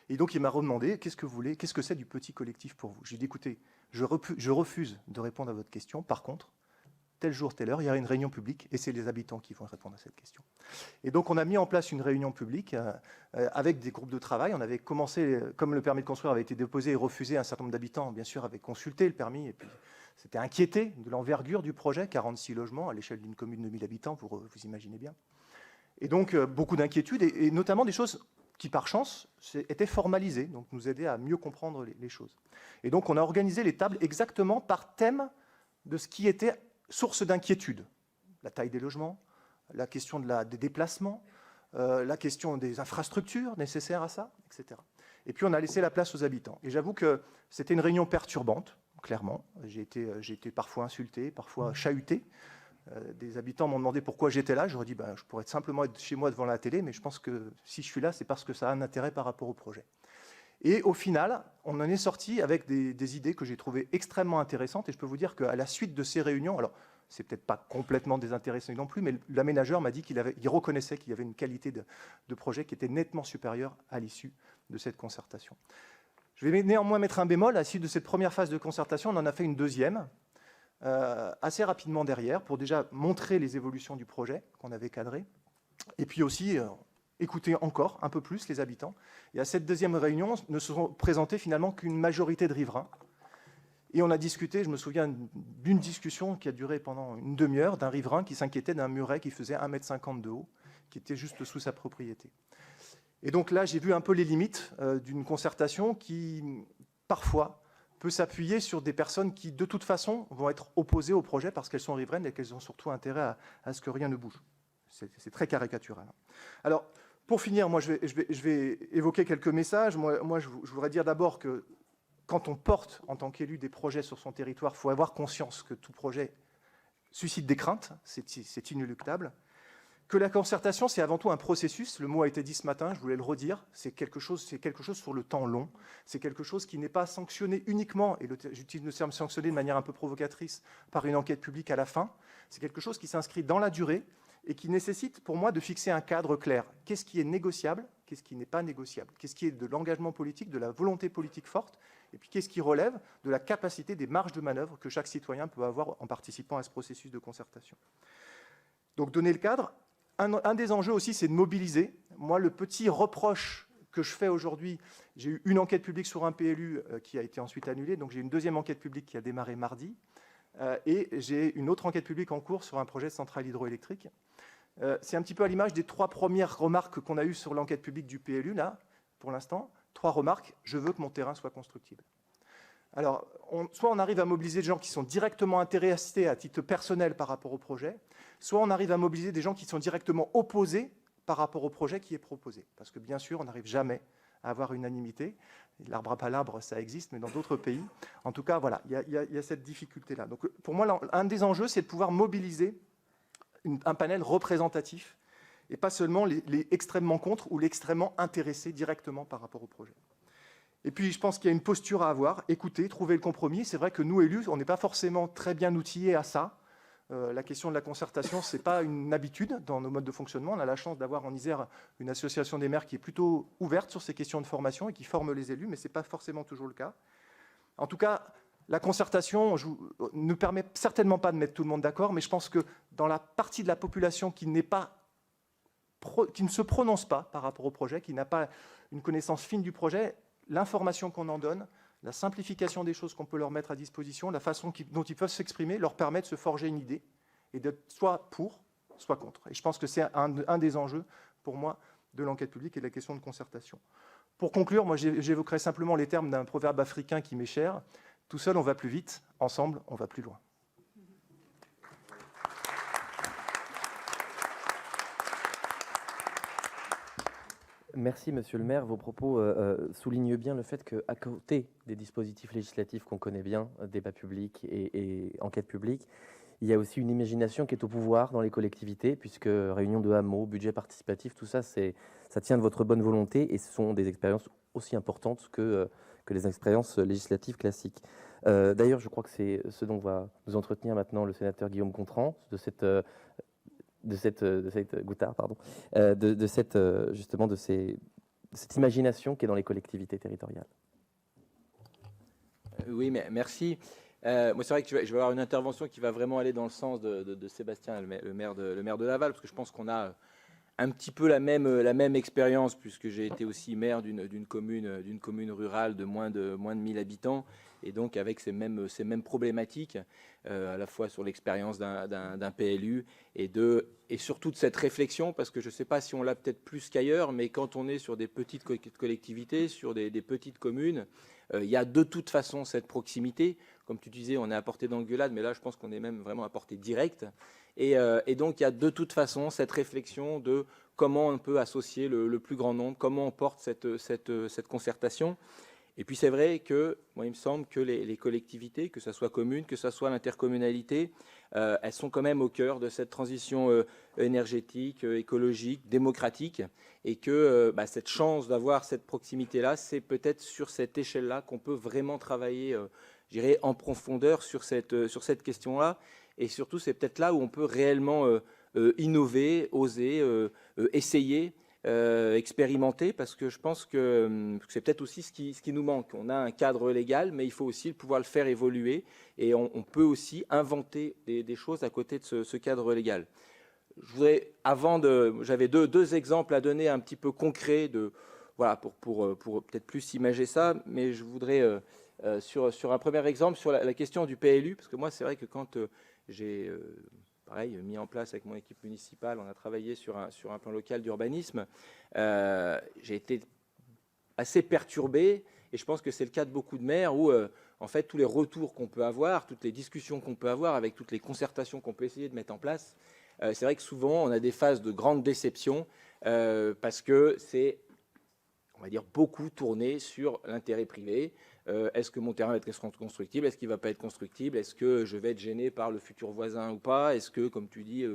Et donc il m'a redemandé, qu'est-ce que vous voulez, qu'est-ce que c'est du petit collectif pour vous? J'ai dit, écoutez, je refuse de répondre à votre question. Par contre, tel jour, telle heure, il y a une réunion publique et c'est les habitants qui vont répondre à cette question. Et donc on a mis en place une réunion publique avec des groupes de travail. On avait commencé, comme le permis de construire avait été déposé et refusé, un certain nombre d'habitants, bien sûr, avaient consulté le permis et puis s'était inquiété de l'envergure du projet, 46 logements à l'échelle d'une commune de 1000 habitants, vous imaginez bien. Et donc, beaucoup d'inquiétudes, et notamment des choses qui, par chance, étaient formalisées, donc nous aidaient à mieux comprendre les choses. Et donc, on a organisé les tables exactement par thème de ce qui était source d'inquiétude. La taille des logements, la question des déplacements, la question des infrastructures nécessaires à ça, etc. Et puis, on a laissé la place aux habitants. Et j'avoue que c'était une réunion perturbante, clairement. J'ai été parfois insulté, parfois chahuté. Des habitants m'ont demandé pourquoi j'étais là. J'aurais dit, je pourrais simplement être chez moi devant la télé, mais je pense que si je suis là, c'est parce que ça a un intérêt par rapport au projet. Et au final, on en est sorti avec des idées que j'ai trouvées extrêmement intéressantes. Et je peux vous dire qu'à la suite de ces réunions, alors c'est peut-être pas complètement désintéressant non plus, mais l'aménageur m'a dit qu'il reconnaissait qu'il y avait une qualité de projet qui était nettement supérieure à l'issue de cette concertation. Je vais néanmoins mettre un bémol. À l'issue de cette première phase de concertation, on en a fait une deuxième, assez rapidement derrière, pour déjà montrer les évolutions du projet qu'on avait cadré, et puis aussi écouter encore un peu plus les habitants. Et à cette deuxième réunion, ne se sont présentés finalement qu'une majorité de riverains. Et on a discuté, je me souviens d'une discussion qui a duré pendant une demi-heure, d'un riverain qui s'inquiétait d'un muret qui faisait 1,50 m de haut, qui était juste sous sa propriété. Et donc là, j'ai vu un peu les limites d'une concertation qui, parfois, peut s'appuyer sur des personnes qui, de toute façon, vont être opposées au projet parce qu'elles sont riveraines et qu'elles ont surtout intérêt à ce que rien ne bouge. C'est très caricatural. Alors, pour finir, moi, je vais évoquer quelques messages. Moi, je voudrais dire d'abord que quand on porte, en tant qu'élu, des projets sur son territoire, il faut avoir conscience que tout projet suscite des craintes, c'est inéluctable. Que la concertation, c'est avant tout un processus. Le mot a été dit ce matin, je voulais le redire. C'est quelque chose sur le temps long. C'est quelque chose qui n'est pas sanctionné uniquement, et j'utilise le terme sanctionné de manière un peu provocatrice, par une enquête publique à la fin. C'est quelque chose qui s'inscrit dans la durée et qui nécessite, pour moi, de fixer un cadre clair. Qu'est-ce qui est négociable? Qu'est-ce qui n'est pas négociable? Qu'est-ce qui est de l'engagement politique, de la volonté politique forte? Et puis, qu'est-ce qui relève de la capacité des marges de manœuvre que chaque citoyen peut avoir en participant à ce processus de concertation? Donc, donner le cadre. Un des enjeux aussi, c'est de mobiliser. Moi, le petit reproche que je fais aujourd'hui, j'ai eu une enquête publique sur un PLU qui a été ensuite annulée, donc j'ai une deuxième enquête publique qui a démarré mardi, et j'ai une autre enquête publique en cours sur un projet de centrale hydroélectrique. C'est un petit peu à l'image des 3 premières remarques qu'on a eues sur l'enquête publique du PLU, là, pour l'instant. 3 remarques, je veux que mon terrain soit constructible. Alors, soit on arrive à mobiliser des gens qui sont directement intéressés à titre personnel par rapport au projet, soit on arrive à mobiliser des gens qui sont directement opposés par rapport au projet qui est proposé. Parce que bien sûr, on n'arrive jamais à avoir unanimité. L'arbre à palabre, ça existe, mais dans d'autres pays. En tout cas, voilà, il y a cette difficulté-là. Donc, pour moi, un des enjeux, c'est de pouvoir mobiliser un panel représentatif et pas seulement les extrêmement contre ou les extrêmement intéressés directement par rapport au projet. Et puis, je pense qu'il y a une posture à avoir, écouter, trouver le compromis. C'est vrai que nous, élus, on n'est pas forcément très bien outillés à ça. La question de la concertation, ce n'est pas une habitude dans nos modes de fonctionnement. On a la chance d'avoir en Isère une association des maires qui est plutôt ouverte sur ces questions de formation et qui forme les élus, mais ce n'est pas forcément toujours le cas. En tout cas, la concertation ne permet certainement pas de mettre tout le monde d'accord, mais je pense que dans la partie de la population qui ne se prononce pas par rapport au projet, qui n'a pas une connaissance fine du projet, l'information qu'on en donne, la simplification des choses qu'on peut leur mettre à disposition, la façon dont ils peuvent s'exprimer, leur permet de se forger une idée et d'être soit pour, soit contre. Et je pense que c'est un des enjeux, pour moi, de l'enquête publique et de la question de concertation. Pour conclure, moi, j'évoquerai simplement les termes d'un proverbe africain qui m'est cher. Tout seul, on va plus vite. Ensemble, on va plus loin. Merci, monsieur le maire. Vos propos soulignent bien le fait qu'à côté des dispositifs législatifs qu'on connaît bien, débat public et enquête publique, il y a aussi une imagination qui est au pouvoir dans les collectivités, puisque réunion de hameaux, budget participatif, tout ça, ça tient de votre bonne volonté et ce sont des expériences aussi importantes que les expériences législatives classiques. D'ailleurs, je crois que c'est ce dont va nous entretenir maintenant le sénateur Guillaume Gontran, justement de cette imagination qui est dans les collectivités territoriales. Oui, mais merci. Moi, c'est vrai que je vais avoir une intervention qui va vraiment aller dans le sens de Sébastien, le maire de Laval, parce que je pense qu'on a un petit peu la même expérience, puisque j'ai été aussi maire d'une commune rurale de moins de 1000 habitants, et donc avec ces mêmes problématiques, à la fois sur l'expérience d'un PLU et surtout de cette réflexion, parce que je ne sais pas si on l'a peut-être plus qu'ailleurs, mais quand on est sur des petites collectivités, sur des petites communes, il y a de toute façon cette proximité. Comme tu disais, on est à portée d'engueulade, mais là, je pense qu'on est même vraiment à portée directe. Et donc, il y a de toute façon cette réflexion de comment on peut associer le plus grand nombre, comment on porte cette concertation. Et puis, c'est vrai que, moi, il me semble que les collectivités, que ce soit communes, que ce soit l'intercommunalité, elles sont quand même au cœur de cette transition énergétique, écologique, démocratique, et que cette chance d'avoir cette proximité-là, c'est peut-être sur cette échelle-là qu'on peut vraiment travailler, je dirais, en profondeur sur cette question-là. Et surtout, c'est peut-être là où on peut réellement innover, oser, essayer, expérimenter, parce que je pense que c'est peut-être aussi ce qui nous manque. On a un cadre légal, mais il faut aussi pouvoir le faire évoluer, et on peut aussi inventer des choses à côté de ce cadre légal. Je voudrais, j'avais deux exemples à donner un petit peu concrets voilà, pour peut-être plus imager ça, mais je voudrais sur un premier exemple sur la question du PLU, parce que moi c'est vrai que quand j'ai pareil mis en place avec mon équipe municipale, on a travaillé sur un plan local d'urbanisme, j'ai été assez perturbé, et je pense que c'est le cas de beaucoup de maires où en fait tous les retours qu'on peut avoir, toutes les discussions qu'on peut avoir avec toutes les concertations qu'on peut essayer de mettre en place, c'est vrai que souvent on a des phases de grande déception parce que c'est, on va dire, beaucoup tourné sur l'intérêt privé. Est-ce que mon terrain va être constructible? Est-ce qu'il ne va pas être constructible? Est-ce que je vais être gêné par le futur voisin ou pas? Est-ce que, comme tu dis,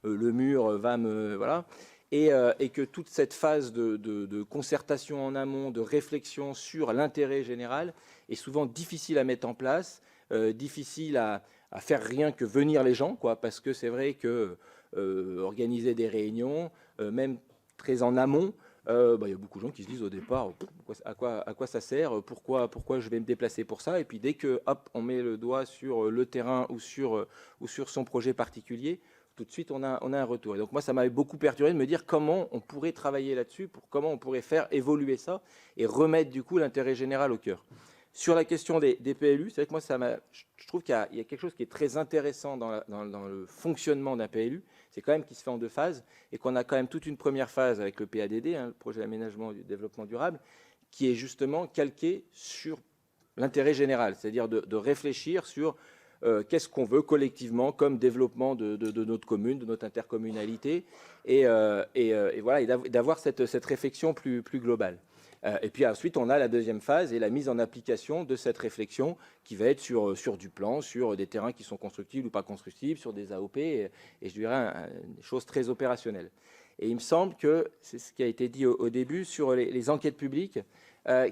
le mur va me... Voilà. Et que toute cette phase de concertation en amont, de réflexion sur l'intérêt général est souvent difficile à mettre en place, difficile à faire rien que venir les gens, quoi, parce que c'est vrai que organiser des réunions, même très en amont, il y a beaucoup de gens qui se disent au départ à quoi ça sert, pourquoi je vais me déplacer pour ça, et puis dès que hop, on met le doigt sur le terrain ou sur son projet particulier, tout de suite on a un retour. Et donc moi ça m'avait beaucoup perturbé de me dire comment on pourrait travailler là-dessus, comment on pourrait faire évoluer ça et remettre du coup l'intérêt général au cœur. Sur la question des PLU, c'est vrai que moi je trouve qu'il y a quelque chose qui est très intéressant dans le fonctionnement d'un PLU, c'est quand même qu'il se fait en deux phases, et qu'on a quand même toute une première phase avec le PADD, le projet d'aménagement du développement durable, qui est justement calqué sur l'intérêt général, c'est-à-dire de réfléchir sur qu'est-ce qu'on veut collectivement comme développement de notre commune, de notre intercommunalité, et voilà, et d'avoir cette réflexion plus globale. Et puis ensuite, on a la deuxième phase et la mise en application de cette réflexion qui va être sur du plan, sur des terrains qui sont constructibles ou pas constructibles, sur des AOP, et je dirais des choses très opérationnelles. Et il me semble que c'est ce qui a été dit au début sur les enquêtes publiques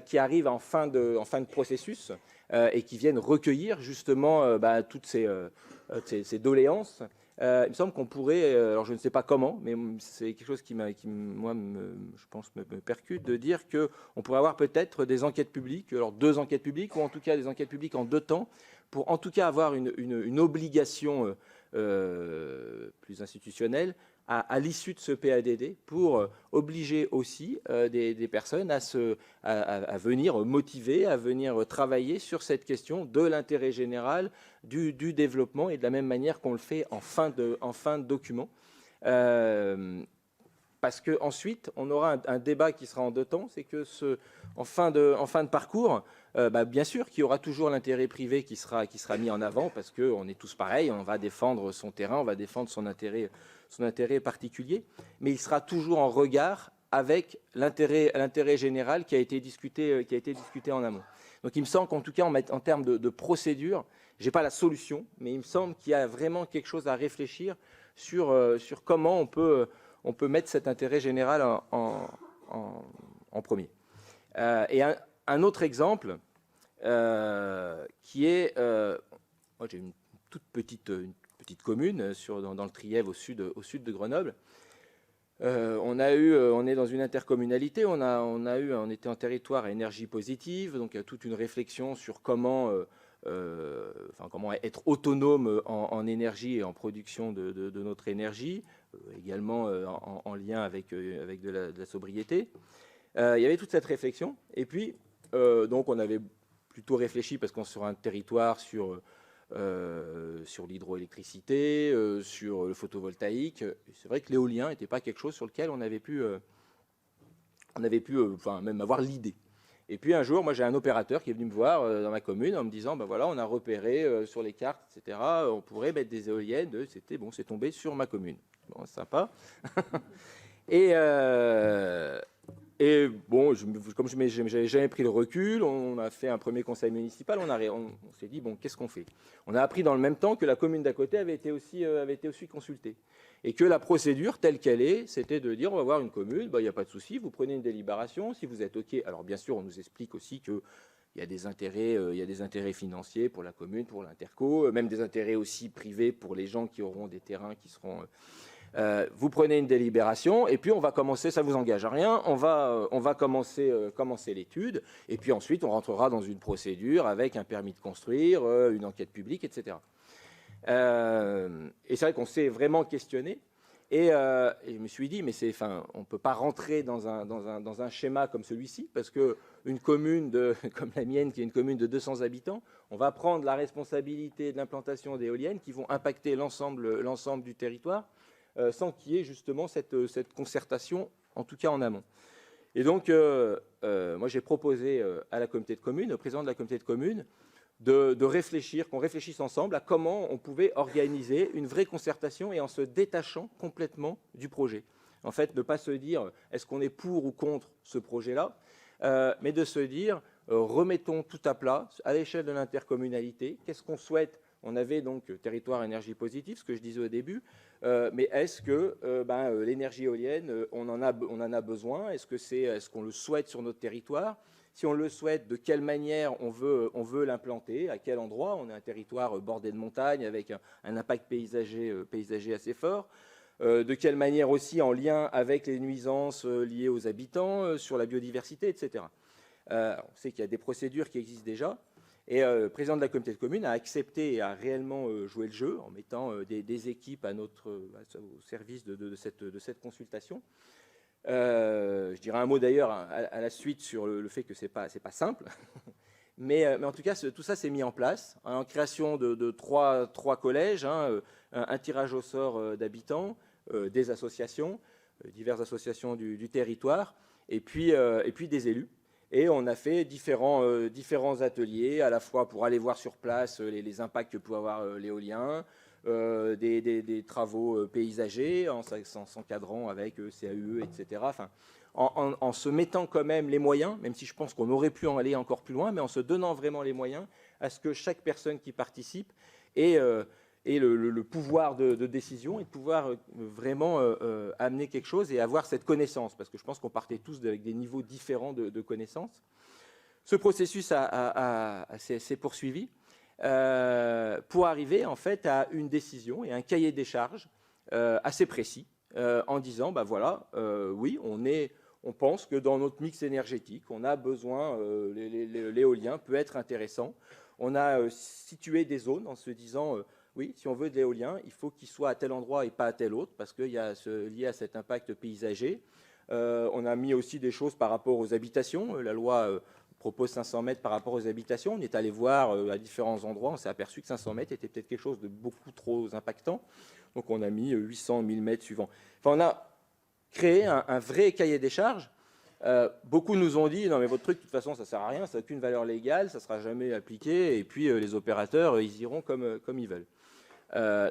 qui arrivent en fin de processus et qui viennent recueillir justement toutes ces doléances. Il me semble qu'on pourrait, alors je ne sais pas comment, mais c'est quelque chose qui moi, je pense, me percute, de dire qu'on pourrait avoir peut-être des enquêtes publiques, alors 2 enquêtes publiques, ou en tout cas des enquêtes publiques en 2 temps, pour en tout cas avoir une obligation plus institutionnelle à l'issue de ce PADD pour obliger aussi des personnes à venir motiver, à venir travailler sur cette question de l'intérêt général, du développement, et de la même manière qu'on le fait en fin de document. Parce qu'ensuite, on aura un débat qui sera en 2 temps, c'est que en fin de parcours, bien sûr qu'il y aura toujours l'intérêt privé qui sera mis en avant, parce qu'on est tous pareils, on va défendre son terrain, on va défendre son intérêt particulier, mais il sera toujours en regard avec l'intérêt général qui a été discuté en amont. Donc il me semble qu'en tout cas, en termes de procédure, je n'ai pas la solution, mais il me semble qu'il y a vraiment quelque chose à réfléchir sur comment on peut mettre cet intérêt général en premier. Et un autre exemple qui est, moi j'ai une toute petite commune dans le Trièves au sud de Grenoble. On est dans une intercommunalité, on était en territoire à énergie positive, donc il y a toute une réflexion sur comment être autonome en énergie et en production de notre énergie, également en lien avec de la sobriété. Il y avait toute cette réflexion. Et puis, donc, on avait plutôt réfléchi, parce qu'on est sur un territoire sur l'hydroélectricité, sur le photovoltaïque. C'est vrai que l'éolien n'était pas quelque chose sur lequel on avait pu même avoir l'idée. Et puis un jour, moi j'ai un opérateur qui est venu me voir dans ma commune en me disant, ben voilà, on a repéré sur les cartes, etc., on pourrait mettre des éoliennes. C'était bon, c'est tombé sur ma commune. Bon, sympa. Et bon, comme je n'avais jamais pris le recul, on a fait un premier conseil municipal, on s'est dit, bon, qu'est-ce qu'on fait? On a appris dans le même temps que la commune d'à côté avait été aussi consultée. Et que la procédure telle qu'elle est, c'était de dire, on va voir une commune, il n'y a pas de souci, vous prenez une délibération, si vous êtes OK. Alors bien sûr, on nous explique aussi qu'il y a des intérêts financiers pour la commune, pour l'interco, même des intérêts aussi privés pour les gens qui auront des terrains qui seront... vous prenez une délibération et puis on va commencer, ça ne vous engage à rien, on va commencer l'étude et puis ensuite on rentrera dans une procédure avec un permis de construire, une enquête publique, etc. Et c'est vrai qu'on s'est vraiment questionné et je me suis dit, mais on ne peut pas rentrer dans un schéma comme celui-ci parce qu'une commune comme la mienne, qui est une commune de 200 habitants, on va prendre la responsabilité de l'implantation d'éoliennes qui vont impacter l'ensemble du territoire. Sans qu'il y ait justement cette concertation, en tout cas en amont. Et donc, moi j'ai proposé à la communauté de communes, au président de la communauté de communes, qu'on réfléchisse ensemble à comment on pouvait organiser une vraie concertation et en se détachant complètement du projet. En fait, ne pas se dire est-ce qu'on est pour ou contre ce projet-là, mais de se dire remettons tout à plat à l'échelle de l'intercommunalité, qu'est-ce qu'on souhaite. On avait donc territoire énergie positive, ce que je disais au début, mais est-ce que l'énergie éolienne, on en a besoin? Est-ce qu'on le souhaite sur notre territoire? Si on le souhaite, de quelle manière on veut l'implanter? À quel endroit? On a un territoire bordé de montagnes avec un impact paysager assez fort. De quelle manière aussi en lien avec les nuisances liées aux habitants, sur la biodiversité, etc. On sait qu'il y a des procédures qui existent déjà. Et le président de la communauté de communes a accepté et a réellement joué le jeu en mettant des équipes au service de cette consultation. Je dirais un mot d'ailleurs à la suite sur le fait que c'est pas simple. mais en tout cas, tout ça s'est mis en place en création de trois collèges, un tirage au sort d'habitants, des associations, diverses associations du territoire, et puis des élus. Et on a fait différents ateliers, à la fois pour aller voir sur place les impacts que peut avoir l'éolien, des travaux paysagers, en s'encadrant avec CAUE, etc. Enfin, en se mettant quand même les moyens, même si je pense qu'on aurait pu en aller encore plus loin, mais en se donnant vraiment les moyens à ce que chaque personne qui participe ait le pouvoir de décision et de pouvoir vraiment amener quelque chose et avoir cette connaissance, parce que je pense qu'on partait tous avec des niveaux différents de connaissances. Ce processus s'est poursuivi pour arriver en fait à une décision et un cahier des charges assez précis en disant, oui, on pense que dans notre mix énergétique, on a besoin, l'éolien peut être intéressant. On a situé des zones en se disant... oui, si on veut de l'éolien, il faut qu'il soit à tel endroit et pas à tel autre, parce qu'il y a lié à cet impact paysager. On a mis aussi des choses par rapport aux habitations. La loi propose 500 mètres par rapport aux habitations. On est allé voir à différents endroits. On s'est aperçu que 500 mètres était peut-être quelque chose de beaucoup trop impactant. Donc on a mis 800, 1000 mètres suivants. Enfin, on a créé un vrai cahier des charges. Beaucoup nous ont dit, non mais votre truc, de toute façon, ça ne sert à rien, ça n'a aucune valeur légale, ça ne sera jamais appliqué, et puis les opérateurs, ils iront comme ils veulent.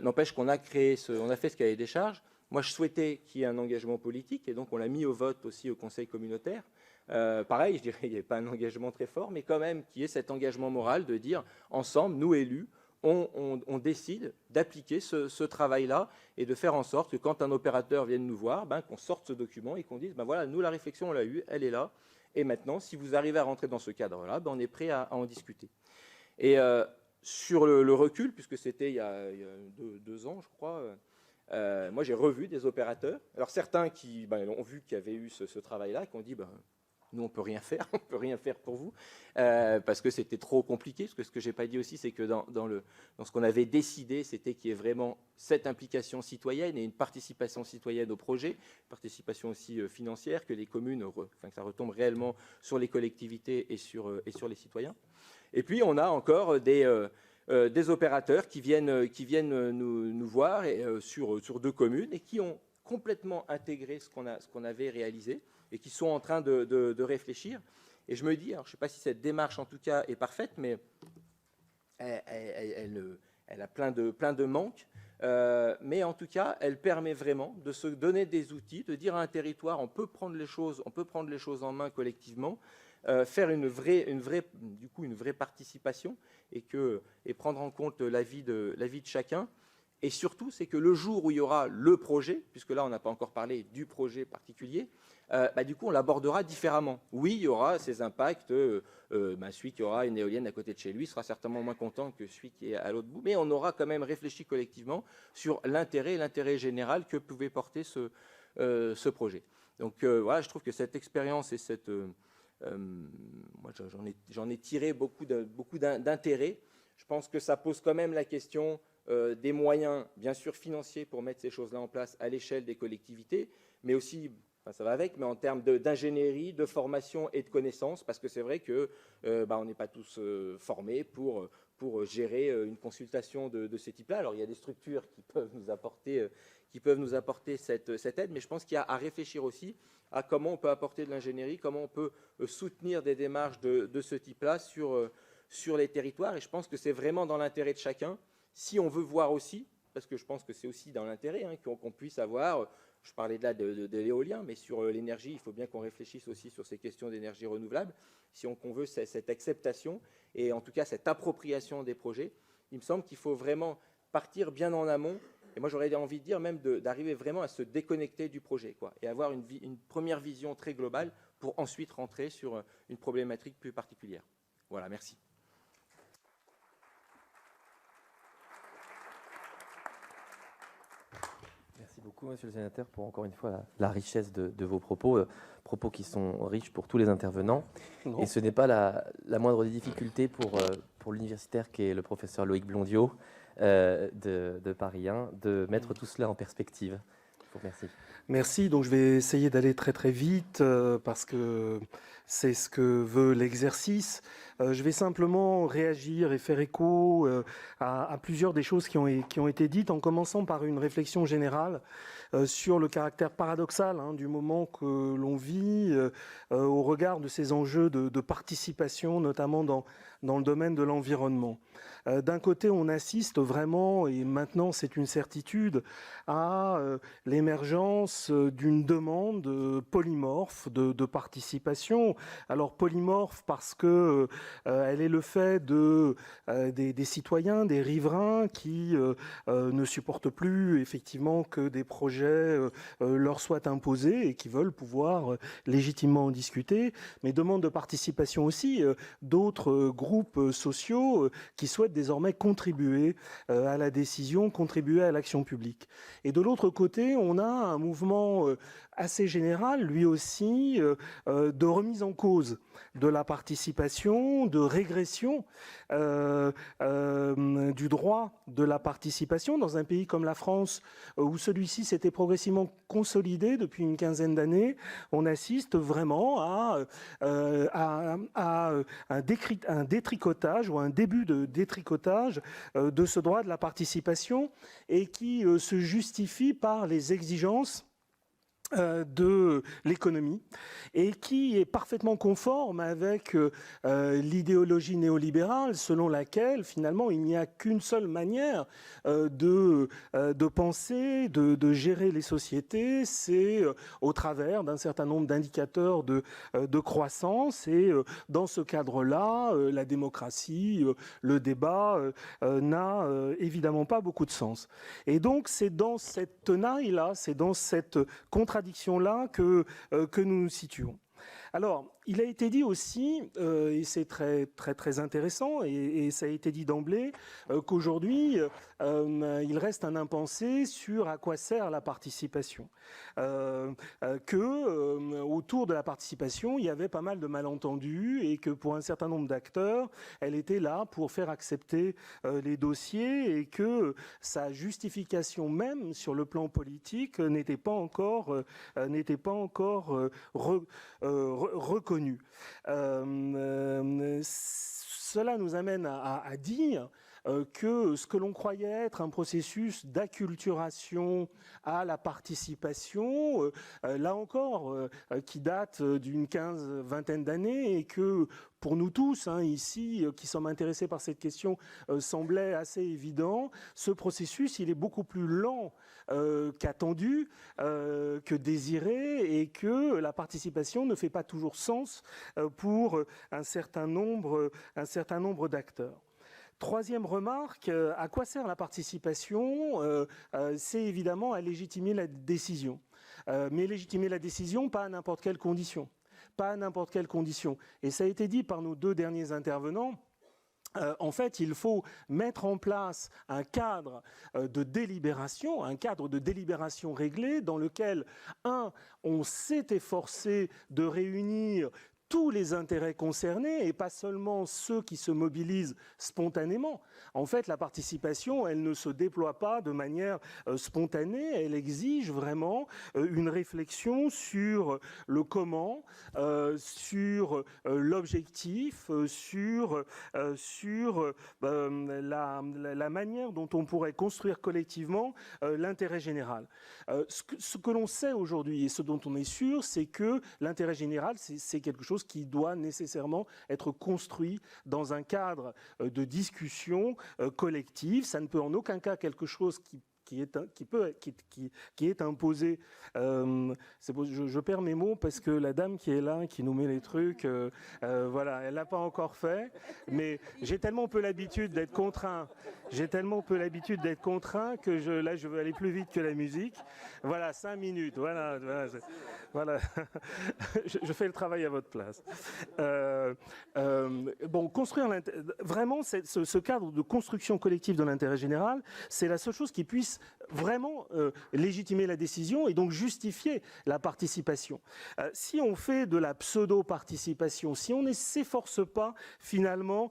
N'empêche qu'on a fait ce cahier des charges. Moi, je souhaitais qu'il y ait un engagement politique, et donc on l'a mis au vote aussi au Conseil communautaire. Pareil, je dirais qu'il n'y avait pas un engagement très fort, mais quand même qu'il y ait cet engagement moral de dire, ensemble, nous élus, on décide d'appliquer ce travail-là et de faire en sorte que quand un opérateur vienne nous voir, qu'on sorte ce document et qu'on dise, voilà, nous, la réflexion, on l'a eue, elle est là, et maintenant, si vous arrivez à rentrer dans ce cadre-là, on est prêt à en discuter. Et sur le recul, puisque c'était il y a 2 ans, je crois, moi j'ai revu des opérateurs. Alors certains qui ont vu qu'il y avait eu ce travail-là, qui ont dit Nous, on peut rien faire, on peut rien faire pour vous, parce que c'était trop compliqué. Parce que ce que j'ai pas dit aussi, c'est que dans ce qu'on avait décidé, c'était qu'il y ait vraiment cette implication citoyenne et une participation citoyenne au projet, participation aussi financière, que les communes, que ça retombe réellement sur les collectivités et sur les citoyens. Et puis, on a encore des opérateurs qui viennent nous voir sur 2 communes et qui ont complètement intégré ce qu'on avait réalisé et qui sont en train de réfléchir. Et je me dis, alors je ne sais pas si cette démarche en tout cas est parfaite, mais elle a plein de manques, mais en tout cas, elle permet vraiment de se donner des outils, de dire à un territoire, on peut prendre les choses en main collectivement, faire une vraie participation et prendre en compte la vie de chacun. Et surtout, c'est que le jour où il y aura le projet, puisque là, on n'a pas encore parlé du projet particulier, du coup, on l'abordera différemment. Oui, il y aura ces impacts. Celui qui aura une éolienne à côté de chez lui sera certainement moins content que celui qui est à l'autre bout. Mais on aura quand même réfléchi collectivement sur l'intérêt général que pouvait porter ce projet. Donc voilà, je trouve que cette expérience et moi, j'en ai tiré beaucoup d'intérêt. Je pense que ça pose quand même la question des moyens, bien sûr financiers, pour mettre ces choses-là en place à l'échelle des collectivités, mais aussi, ça va avec, mais en termes d'ingénierie, de formation et de connaissances, parce que c'est vrai que on n'est pas tous formés pour gérer une consultation de ce type-là. Alors, il y a des structures qui peuvent nous apporter cette aide, mais je pense qu'il y a à réfléchir aussi à comment on peut apporter de l'ingénierie, comment on peut soutenir des démarches de ce type-là sur les territoires. Et je pense que c'est vraiment dans l'intérêt de chacun. Si on veut voir aussi, parce que je pense que c'est aussi dans l'intérêt qu'on puisse avoir, je parlais là de l'éolien, mais sur l'énergie, il faut bien qu'on réfléchisse aussi sur ces questions d'énergie renouvelable. Si on veut cette acceptation et en tout cas cette appropriation des projets, il me semble qu'il faut vraiment partir bien en amont. Et moi, j'aurais envie de dire même d'arriver vraiment à se déconnecter du projet, et avoir une première vision très globale pour ensuite rentrer sur une problématique plus particulière. Voilà, merci. Merci beaucoup, monsieur le sénateur, pour encore une fois la richesse de vos propos, propos qui sont riches pour tous les intervenants. Non. Et ce n'est pas la moindre difficulté pour l'universitaire qui est le professeur Loïc Blondiot de Paris 1 de mettre tout cela en perspective. Merci. Merci. Donc je vais essayer d'aller très très vite parce que c'est ce que veut l'exercice. Je vais simplement réagir et faire écho à plusieurs des choses qui ont été dites, en commençant par une réflexion générale sur le caractère paradoxal du moment que l'on vit au regard de ces enjeux de participation, notamment dans le domaine de l'environnement. D'un côté, on assiste vraiment, et maintenant c'est une certitude, à l'émergence d'une demande polymorphe de participation. Alors polymorphe parce que elle est le fait des citoyens, des riverains qui ne supportent plus effectivement que des projets leur soient imposés et qui veulent pouvoir légitimement en discuter, mais demande de participation aussi d'autres groupes sociaux qui souhaitent désormais contribuer à la décision, contribuer à l'action publique. Et de l'autre côté, on a un mouvement assez général, lui aussi, de remise en cause de la participation, de régression du droit de la participation dans un pays comme la France, où celui-ci s'était progressivement consolidé depuis une quinzaine d'années. On assiste vraiment à un détricotage ou un début de détricotage de ce droit de la participation et qui se justifie par les exigences de l'économie et qui est parfaitement conforme avec l'idéologie néolibérale selon laquelle finalement il n'y a qu'une seule manière de penser, de gérer les sociétés, c'est au travers d'un certain nombre d'indicateurs de croissance et dans ce cadre-là, la démocratie, le débat n'a évidemment pas beaucoup de sens. Et donc c'est dans cette tenaille-là, c'est dans cette contradiction-là que nous nous situons. Alors, il a été dit aussi, et c'est très intéressant, et ça a été dit d'emblée, qu'aujourd'hui, il reste un impensé sur à quoi sert la participation. Autour de la participation, il y avait pas mal de malentendus, et que pour un certain nombre d'acteurs, elle était là pour faire accepter les dossiers, et que sa justification même sur le plan politique n'était pas encore reconnue. Cela nous amène à dire que ce que l'on croyait être un processus d'acculturation à la participation, là encore, qui date d'une vingtaine d'années, et que pour nous tous, ici, qui sommes intéressés par cette question, semblait assez évident. Ce processus, il est beaucoup plus lent qu'attendu, que désiré, et que la participation ne fait pas toujours sens pour un certain nombre d'acteurs. Troisième remarque, à quoi sert la participation? C'est évidemment à légitimer la décision. Mais légitimer la décision, pas à n'importe quelle condition. Pas à n'importe quelle condition. Et ça a été dit par nos deux derniers intervenants. En fait, il faut mettre en place un cadre de délibération réglé, dans lequel, on s'est efforcé de réunir tous les intérêts concernés et pas seulement ceux qui se mobilisent spontanément. En fait, la participation, elle ne se déploie pas de manière spontanée, elle exige vraiment une réflexion sur le comment, sur l'objectif, sur la manière dont on pourrait construire collectivement l'intérêt général. Ce que l'on sait aujourd'hui et ce dont on est sûr, c'est que l'intérêt général, c'est quelque chose qui doit nécessairement être construit dans un cadre de discussion collective. Ça ne peut en aucun cas quelque chose qui est imposé. Je perds mes mots parce que la dame qui est là, qui nous met les trucs, voilà, elle l'a pas encore fait. Mais j'ai tellement peu l'habitude d'être contraint. Que je veux aller plus vite que la musique. Voilà, 5 minutes. Voilà. Je fais le travail à votre place. Construire vraiment ce cadre de construction collective de l'intérêt général, c'est la seule chose qui puisse vraiment légitimer la décision et donc justifier la participation. Si on fait de la pseudo-participation, si on ne s'efforce pas finalement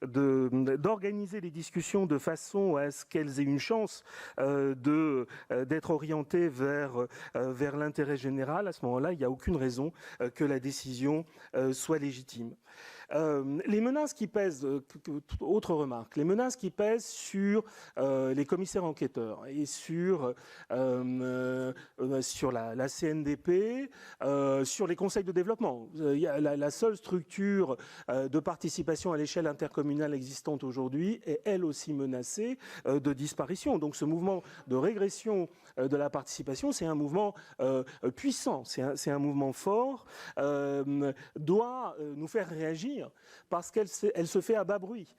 d'organiser les discussions de façon à ce qu'elles aient une chance d'être orientées vers l'intérêt général, à ce moment-là, il n'y a aucune raison que la décision soit légitime. Les menaces qui pèsent, autre remarque, les menaces qui pèsent sur les commissaires enquêteurs et sur la CNDP, sur les conseils de développement. La seule structure de participation à l'échelle intercommunale existante aujourd'hui est elle aussi menacée de disparition. Donc ce mouvement de régression de la participation, c'est un mouvement puissant, c'est un mouvement fort, doit nous faire réagir parce qu'elle se fait à bas bruit,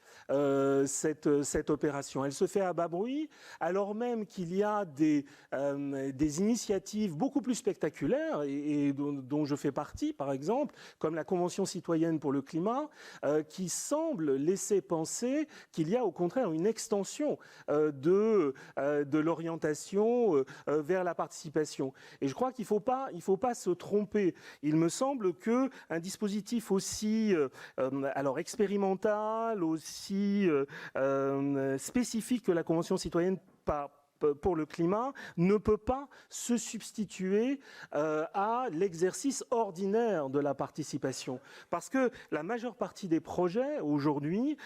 cette opération. Elle se fait à bas bruit alors même qu'il y a des initiatives beaucoup plus spectaculaires et dont je fais partie, par exemple, comme la Convention citoyenne pour le climat, qui semble laisser penser qu'il y a au contraire une extension de l'orientation vers la participation. Et je crois qu'il faut pas se tromper. Il me semble qu'un dispositif aussi alors expérimental, aussi spécifique que la Convention citoyenne pour le climat, ne peut pas se substituer à l'exercice ordinaire de la participation. Parce que la majeure partie des projets, aujourd'hui,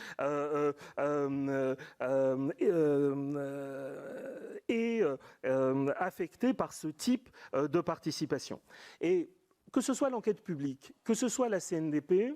est affectée par ce type de participation. Et que ce soit l'enquête publique, que ce soit la CNDP,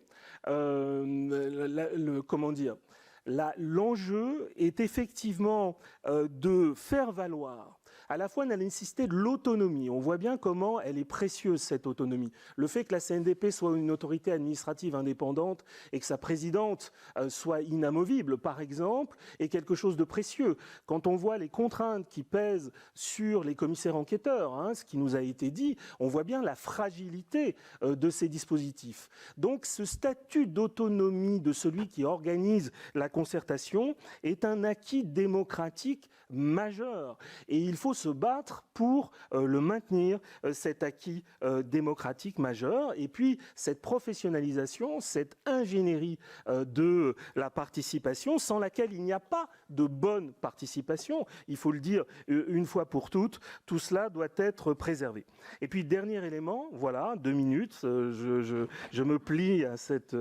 l'enjeu est effectivement de faire valoir à la fois la nécessité de l'autonomie. On voit bien comment elle est précieuse, cette autonomie. Le fait que la CNDP soit une autorité administrative indépendante et que sa présidente soit inamovible, par exemple, est quelque chose de précieux. Quand on voit les contraintes qui pèsent sur les commissaires enquêteurs, hein, ce qui nous a été dit, on voit bien la fragilité de ces dispositifs. Donc ce statut d'autonomie de celui qui organise la concertation est un acquis démocratique majeur. Et il faut se battre pour le maintenir, cet acquis démocratique majeur. Et puis cette professionnalisation, cette ingénierie de la participation, sans laquelle il n'y a pas de bonne participation, il faut le dire une fois pour toutes, tout cela doit être préservé. Et puis dernier élément, voilà, 2 minutes, je me plie à cette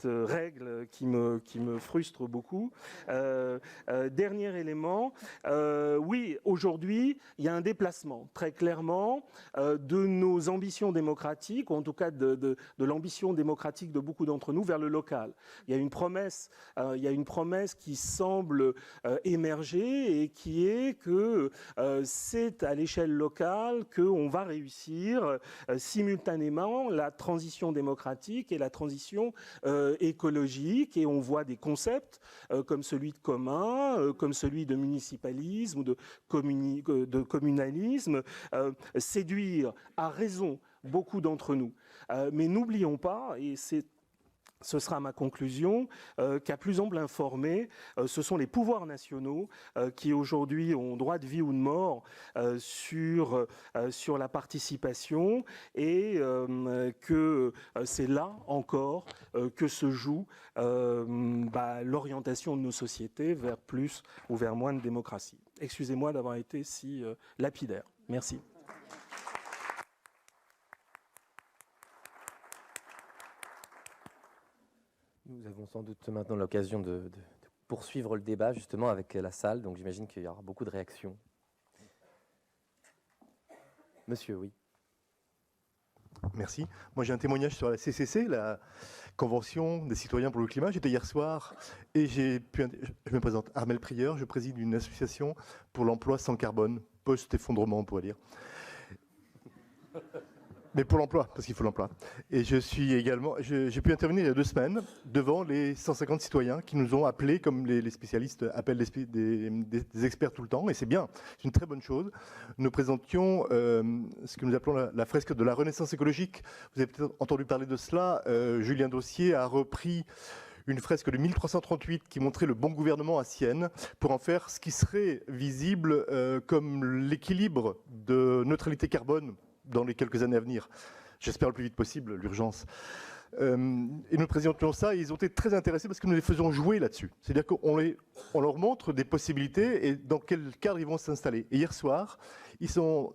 règle qui me frustre beaucoup. Dernier élément, oui, aujourd'hui, il y a un déplacement, très clairement, de nos ambitions démocratiques, ou en tout cas de l'ambition démocratique de beaucoup d'entre nous, vers le local. Il y a une promesse qui semble émerger et qui est que c'est à l'échelle locale qu'on va réussir simultanément la transition démocratique et la transition écologique. Et on voit des concepts comme celui de commun, comme celui de municipalisme ou de communalisme, séduire à raison beaucoup d'entre nous. Mais n'oublions pas, et ce sera ma conclusion, qu'à plus ample informé, ce sont les pouvoirs nationaux qui aujourd'hui ont droit de vie ou de mort sur la participation, et que c'est là encore que se joue l'orientation de nos sociétés vers plus ou vers moins de démocratie. Excusez-moi d'avoir été si lapidaire. Merci. Nous avons sans doute maintenant l'occasion de poursuivre le débat justement avec la salle, donc j'imagine qu'il y aura beaucoup de réactions. Monsieur, oui. Merci. Moi, j'ai un témoignage sur la CCC, la Convention des citoyens pour le climat. J'étais hier soir et je me présente, Armel Prieur, je préside une association pour l'emploi sans carbone, post-effondrement, on pourrait dire. Mais pour l'emploi, parce qu'il faut l'emploi. Et j'ai pu intervenir il y a 2 semaines devant les 150 citoyens qui nous ont appelés, comme les spécialistes appellent des experts tout le temps, et c'est bien, c'est une très bonne chose. Nous présentions ce que nous appelons la fresque de la renaissance écologique. Vous avez peut-être entendu parler de cela. Julien Dossier a repris une fresque de 1338 qui montrait le bon gouvernement à Sienne pour en faire ce qui serait visible comme l'équilibre de neutralité carbone dans les quelques années à venir. J'espère le plus vite possible, l'urgence. Et nous présentions ça et ils ont été très intéressés parce que nous les faisons jouer là-dessus. C'est-à-dire qu'on leur montre des possibilités et dans quel cadre ils vont s'installer. Et hier soir, ils ont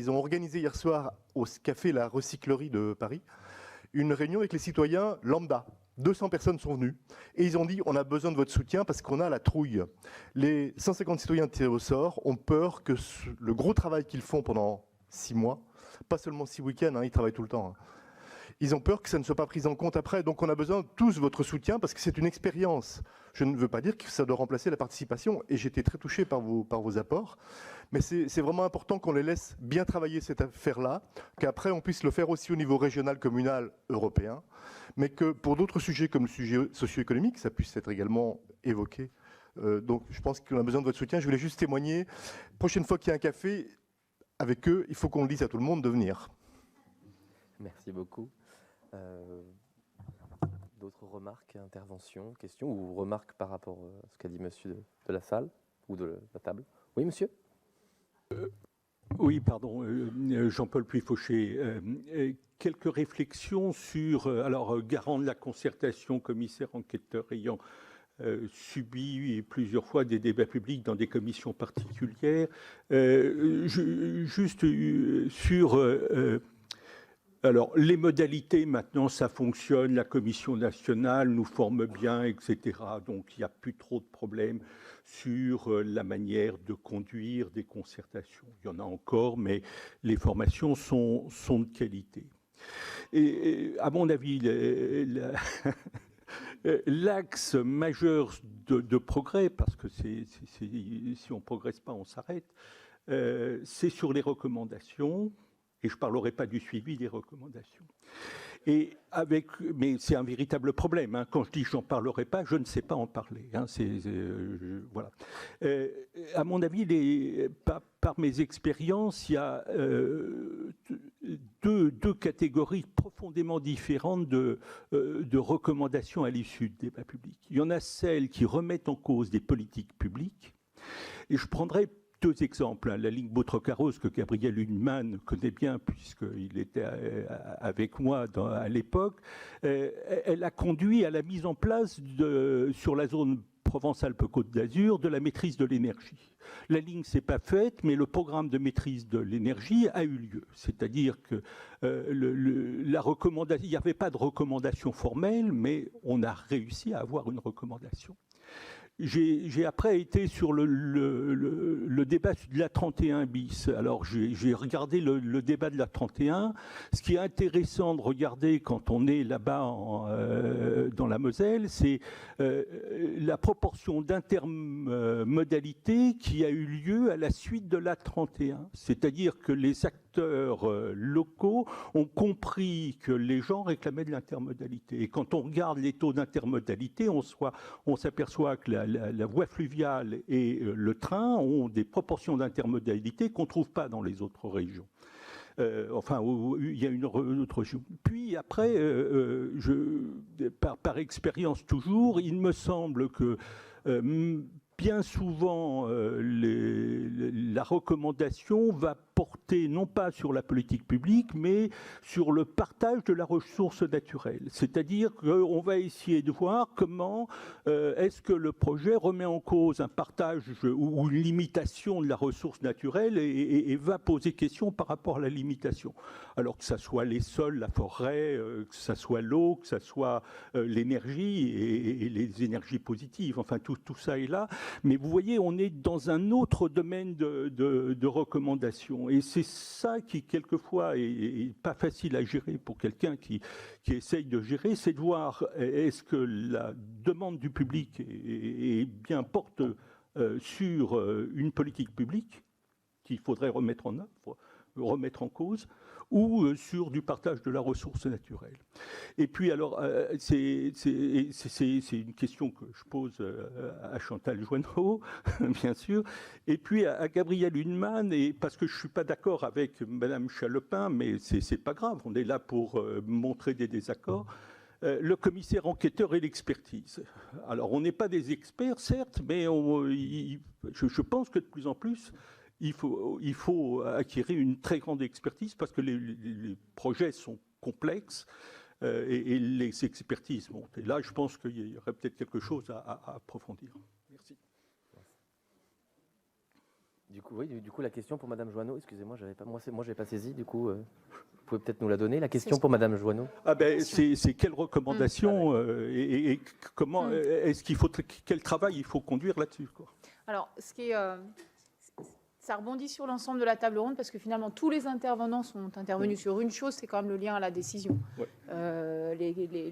organisé hier soir au café La Recyclerie de Paris une réunion avec les citoyens lambda. 200 personnes sont venues et ils ont dit on a besoin de votre soutien parce qu'on a la trouille. Les 150 citoyens tirés au sort ont peur que le gros travail qu'ils font pendant 6 mois, pas seulement 6 week-ends, hein, ils travaillent tout le temps. Hein. Ils ont peur que ça ne soit pas pris en compte après. Donc on a besoin de tous votre soutien parce que c'est une expérience. Je ne veux pas dire que ça doit remplacer la participation et j'étais très touché par vos apports. Mais c'est vraiment important qu'on les laisse bien travailler cette affaire-là, qu'après on puisse le faire aussi au niveau régional, communal, européen, mais que pour d'autres sujets comme le sujet socio-économique, ça puisse être également évoqué. Donc je pense qu'on a besoin de votre soutien. Je voulais juste témoigner. Prochaine fois qu'il y a un café, avec eux, il faut qu'on le dise à tout le monde de venir. Merci beaucoup. D'autres remarques, interventions, questions ou remarques par rapport à ce qu'a dit monsieur de la salle ou de la table? Oui, monsieur. Oui, pardon, Jean-Paul Puy-Fauché. Quelques réflexions sur, garant de la concertation, commissaire enquêteur ayant subi plusieurs fois des débats publics dans des commissions particulières. Juste sur... alors, les modalités, maintenant, ça fonctionne, la Commission nationale nous forme bien, etc. Donc, il n'y a plus trop de problèmes sur la manière de conduire des concertations. Il y en a encore, mais les formations sont de qualité. Et à mon avis, l'axe majeur de progrès, parce que si on ne progresse pas, on s'arrête, c'est sur les recommandations, et je ne parlerai pas du suivi des recommandations. Mais c'est un véritable problème. Hein. Quand je dis que je n'en parlerai pas, je ne sais pas en parler. Hein. Voilà. À mon avis, par mes expériences, il y a deux catégories profondément différentes de recommandations à l'issue du débat public. Il y en a celles qui remettent en cause des politiques publiques. Et je prendrai 2 exemples. Hein. La ligne Baudre-Carros, que Gabriel Hunman connaît bien, puisqu'il était avec moi à l'époque, elle a conduit à la mise en place, sur la zone Provence-Alpes-Côte d'Azur, de la maîtrise de l'énergie. La ligne ne s'est pas faite, mais le programme de maîtrise de l'énergie a eu lieu. C'est-à-dire que la recommandation, il n'y avait pas de recommandation formelle, mais on a réussi à avoir une recommandation. J'ai après été sur le débat de la 31 bis. Alors j'ai regardé le débat de la 31. Ce qui est intéressant de regarder quand on est là-bas dans la Moselle, c'est la proportion d'intermodalité qui a eu lieu à la suite de la 31. C'est-à-dire que les acteurs locaux ont compris que les gens réclamaient de l'intermodalité. Et quand on regarde les taux d'intermodalité, on s'aperçoit que la voie fluviale et le train ont des proportions d'intermodalité qu'on ne trouve pas dans les autres régions. Enfin, il y a une autre région. Puis après, par expérience toujours, il me semble que bien souvent, la recommandation va porter non pas sur la politique publique, mais sur le partage de la ressource naturelle. C'est-à-dire qu'on va essayer de voir comment est-ce que le projet remet en cause un partage ou une limitation de la ressource naturelle et va poser question par rapport à la limitation. Alors que ça soit les sols, la forêt, que ça soit l'eau, que ça soit l'énergie et les énergies positives. Enfin, tout ça est là. Mais vous voyez, on est dans un autre domaine de recommandation. Et c'est ça qui, quelquefois, est pas facile à gérer pour quelqu'un qui essaye de gérer, c'est de voir est-ce que la demande du public porte sur une politique publique qu'il faudrait remettre en œuvre, remettre en cause, ou sur du partage de la ressource naturelle. Et puis alors, c'est une question que je pose à Chantal Jouanneau, bien sûr, et puis à Gabriel Hunman, et parce que je ne suis pas d'accord avec Madame Chalepin, mais c'est pas grave, on est là pour montrer des désaccords. Le commissaire enquêteur et l'expertise. Alors, on n'est pas des experts, certes, mais je pense que de plus en plus, il faut acquérir une très grande expertise parce que les projets sont complexes et les expertises montent. Et là, je pense qu'il y aurait peut-être quelque chose à approfondir. Merci. Du coup, la question pour Madame Jouanneau, excusez-moi, moi, je n'avais pas saisi, du coup, vous pouvez peut-être nous la donner. La question pour Madame Jouanneau. C'est quelles recommandations et comment est-ce qu'il faut, quel travail il faut conduire là-dessus, quoi. Alors, ce qui est... Ça rebondit sur l'ensemble de la table ronde parce que finalement tous les intervenants sont intervenus sur une chose, c'est quand même le lien à la décision. Ouais.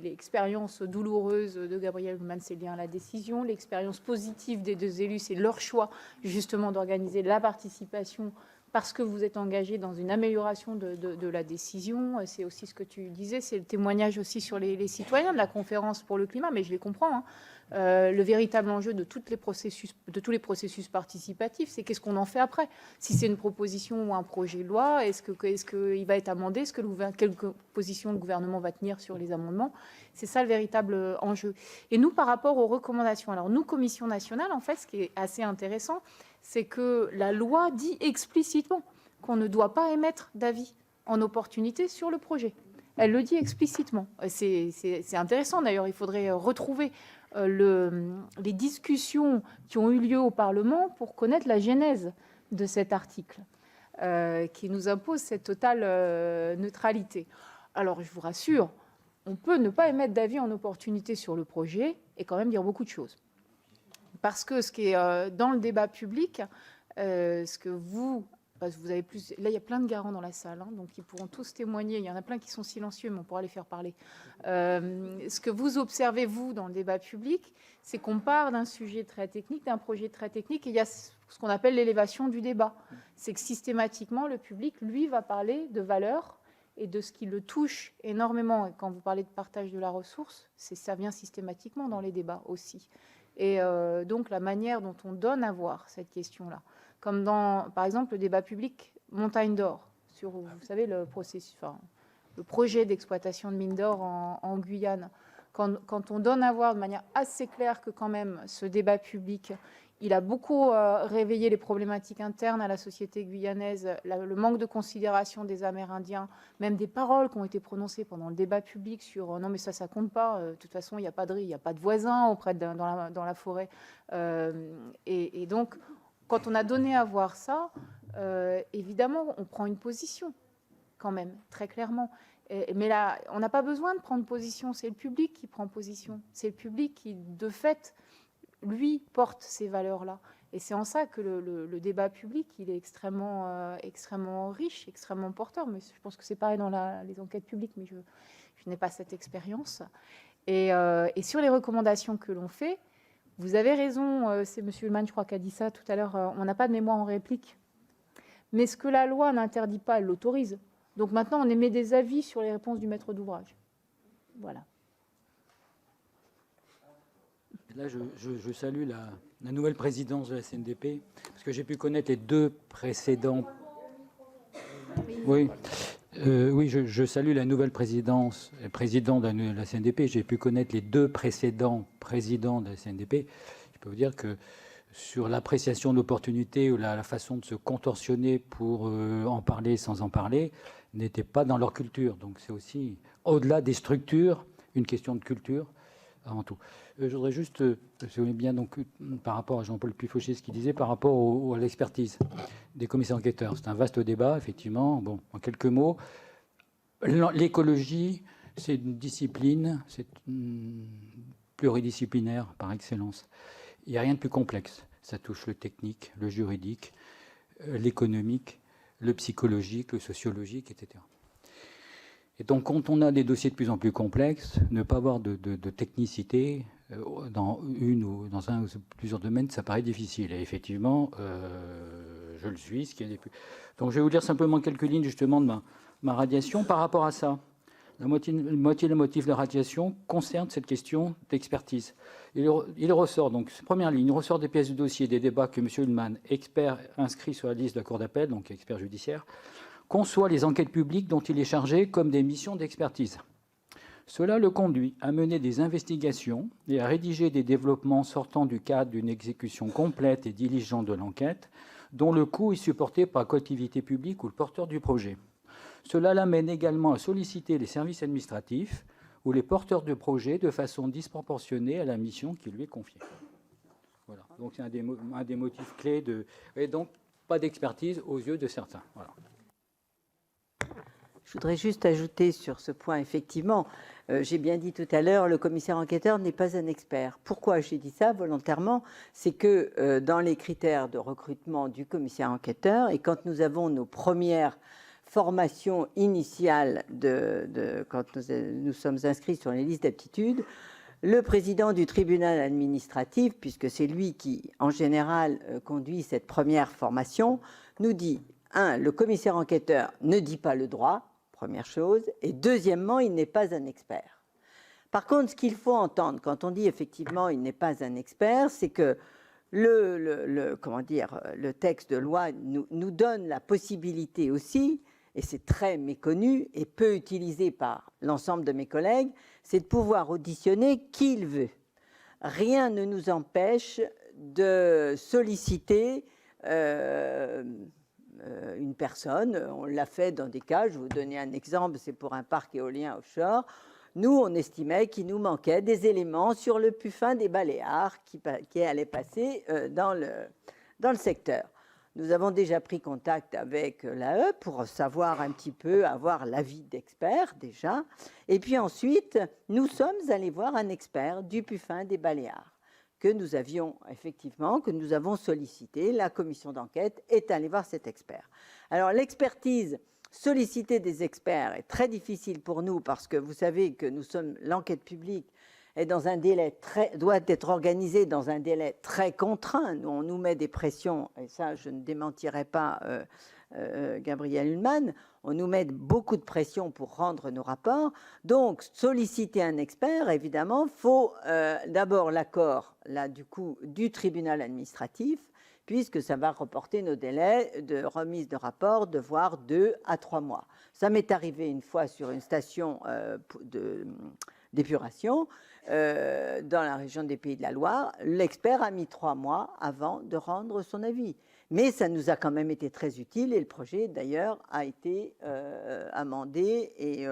L'expérience douloureuse de Gabriel Hunman, c'est le lien à la décision. L'expérience positive des 2 élus, c'est leur choix justement d'organiser la participation parce que vous êtes engagés dans une amélioration de la décision. C'est aussi ce que tu disais, c'est le témoignage aussi sur les citoyens de la conférence pour le climat, mais je les comprends. Hein. Le véritable enjeu de tous les processus participatifs, c'est qu'est-ce qu'on en fait après. Si c'est une proposition ou un projet de loi, est-ce qu'il va être amendé, quelle position le gouvernement va tenir sur les amendements. C'est ça le véritable enjeu. Et nous, par rapport aux recommandations, alors nous, Commission nationale, en fait, ce qui est assez intéressant, c'est que la loi dit explicitement qu'on ne doit pas émettre d'avis en opportunité sur le projet. Elle le dit explicitement. C'est intéressant d'ailleurs, il faudrait retrouver les discussions qui ont eu lieu au Parlement pour connaître la genèse de cet article qui nous impose cette totale neutralité. Alors je vous rassure, on peut ne pas émettre d'avis en opportunité sur le projet et quand même dire beaucoup de choses. Parce que ce qui est dans le débat public, ce que vous parce que vous avez plus. Là, il y a plein de garants dans la salle, hein, donc ils pourront tous témoigner. Il y en a plein qui sont silencieux, mais on pourra les faire parler. Ce que vous observez, vous, dans le débat public, c'est qu'on part d'un sujet très technique, d'un projet très technique, et il y a ce qu'on appelle l'élévation du débat. C'est que systématiquement, le public, lui, va parler de valeurs et de ce qui le touche énormément. Et quand vous parlez de partage de la ressource, ça vient systématiquement dans les débats aussi. Et donc, la manière dont on donne à voir cette question-là, comme dans, par exemple, le débat public Montagne d'Or, sur, vous savez, le projet d'exploitation de mines d'or en Guyane. Quand on donne à voir de manière assez claire que quand même ce débat public, il a beaucoup réveillé les problématiques internes à la société guyanaise, le manque de considération des Amérindiens, même des paroles qui ont été prononcées pendant le débat public sur non mais ça compte pas, de toute façon il n'y a pas de riz, il n'y a pas de voisins dans la forêt. Et donc, quand on a donné à voir ça, évidemment, on prend une position, quand même, très clairement. Mais là, on n'a pas besoin de prendre position, c'est le public qui prend position. C'est le public qui, de fait, lui, porte ces valeurs-là. Et c'est en ça que le débat public, il est extrêmement riche, extrêmement porteur. Mais je pense que c'est pareil dans les enquêtes publiques, mais je n'ai pas cette expérience. Et sur les recommandations que l'on fait, vous avez raison, c'est M. Ullmann, je crois, qui a dit ça tout à l'heure, on n'a pas de mémoire en réplique. Mais ce que la loi n'interdit pas, elle l'autorise. Donc maintenant, on émet des avis sur les réponses du maître d'ouvrage. Voilà. Là, je salue la nouvelle présidence de la CNDP, parce que j'ai pu connaître les deux précédents. Oui, je salue la nouvelle président de la CNDP. J'ai pu connaître les deux précédents présidents de la CNDP. Je peux vous dire que sur l'appréciation d'opportunités ou la façon de se contorsionner pour en parler sans en parler, n'était pas dans leur culture. Donc c'est aussi, au-delà des structures, une question de culture avant tout. Je voudrais juste, si vous voulez bien, donc, par rapport à Jean-Paul Puy-Fauché, ce qu'il disait par rapport à l'expertise des commissaires enquêteurs. C'est un vaste débat, effectivement. Bon, en quelques mots, l'écologie, c'est une discipline, c'est pluridisciplinaire par excellence. Il n'y a rien de plus complexe. Ça touche le technique, le juridique, l'économique, le psychologique, le sociologique, etc. Et donc, quand on a des dossiers de plus en plus complexes, ne pas avoir de technicité dans une ou dans un ou plusieurs domaines, ça paraît difficile. Et effectivement, je le suis. Donc, je vais vous lire simplement quelques lignes justement de ma radiation par rapport à ça. La moitié le motif de la radiation concerne cette question d'expertise. Il ressort, donc, première ligne, il ressort des pièces de dossier, des débats que M. Ullmann, expert inscrit sur la liste de la Cour d'appel, donc expert judiciaire, conçoit les enquêtes publiques dont il est chargé comme des missions d'expertise. Cela le conduit à mener des investigations et à rédiger des développements sortant du cadre d'une exécution complète et diligente de l'enquête, dont le coût est supporté par la collectivité publique ou le porteur du projet. Cela l'amène également à solliciter les services administratifs ou les porteurs de projet de façon disproportionnée à la mission qui lui est confiée. Voilà. Donc c'est un des motifs clés et donc pas d'expertise aux yeux de certains. Voilà. Je voudrais juste ajouter sur ce point, effectivement, j'ai bien dit tout à l'heure, le commissaire enquêteur n'est pas un expert. Pourquoi j'ai dit ça volontairement? C'est que dans les critères de recrutement du commissaire enquêteur, et quand nous avons nos premières formations initiales quand nous sommes inscrits sur les listes d'aptitude, le président du tribunal administratif, puisque c'est lui qui, en général, conduit cette première formation, nous dit, le commissaire enquêteur ne dit pas le droit, première chose, et deuxièmement, il n'est pas un expert. Par contre, ce qu'il faut entendre quand on dit effectivement il n'est pas un expert, c'est que le texte de loi nous donne la possibilité aussi, et c'est très méconnu et peu utilisé par l'ensemble de mes collègues, c'est de pouvoir auditionner qui il veut. Rien ne nous empêche de solliciter une personne. On l'a fait dans des cas, je vais vous donner un exemple, c'est pour un parc éolien offshore. Nous, on estimait qu'il nous manquait des éléments sur le puffin des Baléares qui allait passer dans le secteur. Nous avons déjà pris contact avec l'AE pour savoir un petit peu, avoir l'avis d'experts déjà. Et puis ensuite, nous sommes allés voir un expert du puffin des Baléares que nous avons sollicité. La commission d'enquête est allée voir cet expert. Alors, l'expertise, solliciter des experts est très difficile pour nous parce que vous savez que l'enquête publique est dans un délai doit être organisée dans un délai très contraint. Nous, on nous met des pressions, et ça, je ne démentirai pas Gabriel Hulman, on nous met beaucoup de pression pour rendre nos rapports. Donc, solliciter un expert, évidemment, faut d'abord l'accord, là, du tribunal administratif, puisque ça va reporter nos délais de remise de rapport de voire 2 à 3 mois. Ça m'est arrivé une fois sur une station d'épuration dans la région des Pays de la Loire. L'expert a mis 3 mois avant de rendre son avis. Mais ça nous a quand même été très utile et le projet, d'ailleurs, a été amendé et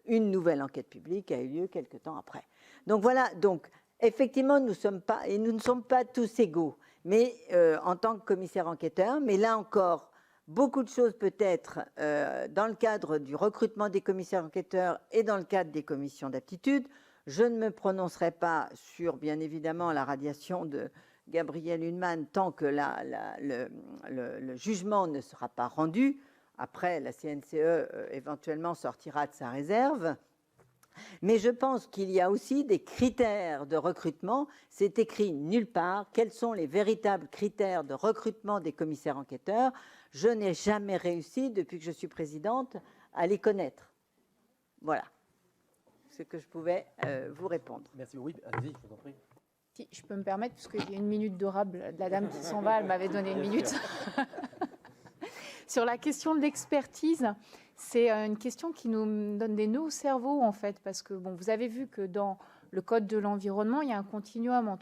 une nouvelle enquête publique a eu lieu quelque temps après. Donc voilà, donc, effectivement, nous ne sommes pas tous égaux, mais en tant que commissaire enquêteur, mais là encore, beaucoup de choses peut-être dans le cadre du recrutement des commissaires enquêteurs et dans le cadre des commissions d'aptitude. Je ne me prononcerai pas sur, bien évidemment, la radiation de Gabriel Hulman tant que le jugement ne sera pas rendu. Après, la CNCE éventuellement sortira de sa réserve. Mais je pense qu'il y a aussi des critères de recrutement. C'est écrit nulle part. Quels sont les véritables critères de recrutement des commissaires enquêteurs? Je n'ai jamais réussi, depuis que je suis présidente, à les connaître. Voilà ce que je pouvais vous répondre. Merci. Oui, allez-y, je vous en prie. Si je peux me permettre, puisqu'il y a une minute d'orable de la dame qui s'en va, elle m'avait donné une minute. Sur la question de l'expertise, c'est une question qui nous donne des nœuds au cerveau, en fait, parce que bon, vous avez vu que dans le Code de l'environnement, il y a un continuum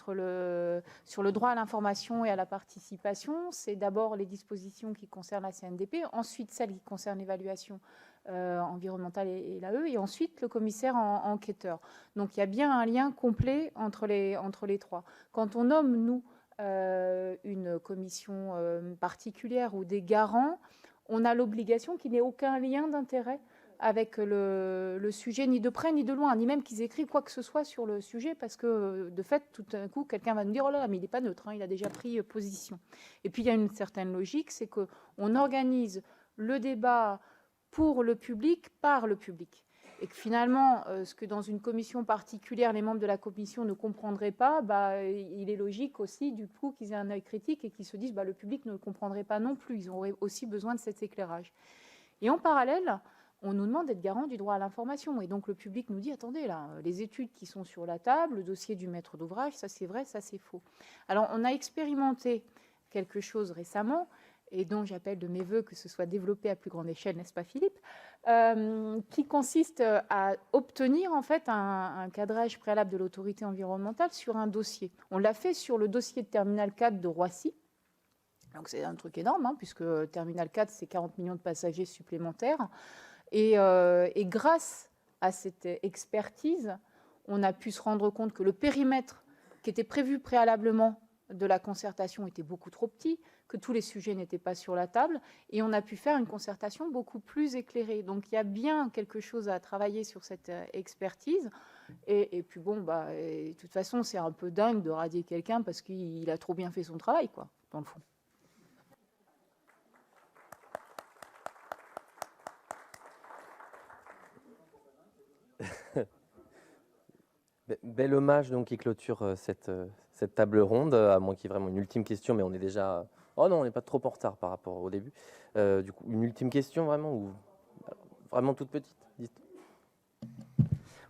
sur le droit à l'information et à la participation. C'est d'abord les dispositions qui concernent la CNDP, ensuite celles qui concernent l'évaluation environnementale et l'AE, et ensuite le commissaire enquêteur. Donc il y a bien un lien complet entre les trois. Quand on nomme, nous, une commission particulière ou des garants, on a l'obligation qu'il n'y ait aucun lien d'intérêt avec le sujet, ni de près ni de loin, ni même qu'ils écrivent quoi que ce soit sur le sujet, parce que de fait, tout d'un coup, quelqu'un va nous dire « Oh là là, mais il n'est pas neutre, hein, il a déjà pris position ». Et puis il y a une certaine logique, c'est qu'on organise le débat pour le public, par le public. Et que finalement, ce que dans une commission particulière, les membres de la commission ne comprendraient pas, il est logique aussi, du coup, qu'ils aient un œil critique et qu'ils se disent le public ne le comprendrait pas non plus. Ils auraient aussi besoin de cet éclairage. Et en parallèle, on nous demande d'être garant du droit à l'information. Et donc, le public nous dit, attendez, là, les études qui sont sur la table, le dossier du maître d'ouvrage, ça c'est vrai, ça c'est faux. Alors, on a expérimenté quelque chose récemment, et dont j'appelle de mes voeux que ce soit développé à plus grande échelle, n'est-ce pas Philippe, qui consiste à obtenir en fait un cadrage préalable de l'autorité environnementale sur un dossier. On l'a fait sur le dossier de Terminal 4 de Roissy. Donc c'est un truc énorme, hein, puisque Terminal 4, c'est 40 millions de passagers supplémentaires. Et grâce à cette expertise, on a pu se rendre compte que le périmètre qui était prévu préalablement de la concertation était beaucoup trop petit, que tous les sujets n'étaient pas sur la table, et on a pu faire une concertation beaucoup plus éclairée. Donc il y a bien quelque chose à travailler sur cette expertise. Et puis bon, de toute façon, c'est un peu dingue de radier quelqu'un parce qu'il a trop bien fait son travail, quoi, dans le fond. Bel hommage donc, qui clôture cette table ronde, à moins qu'il y ait vraiment une ultime question, mais on est déjà... Oh non, on n'est pas trop en retard par rapport au début. Du coup, une ultime question vraiment, ou vraiment toute petite, dites.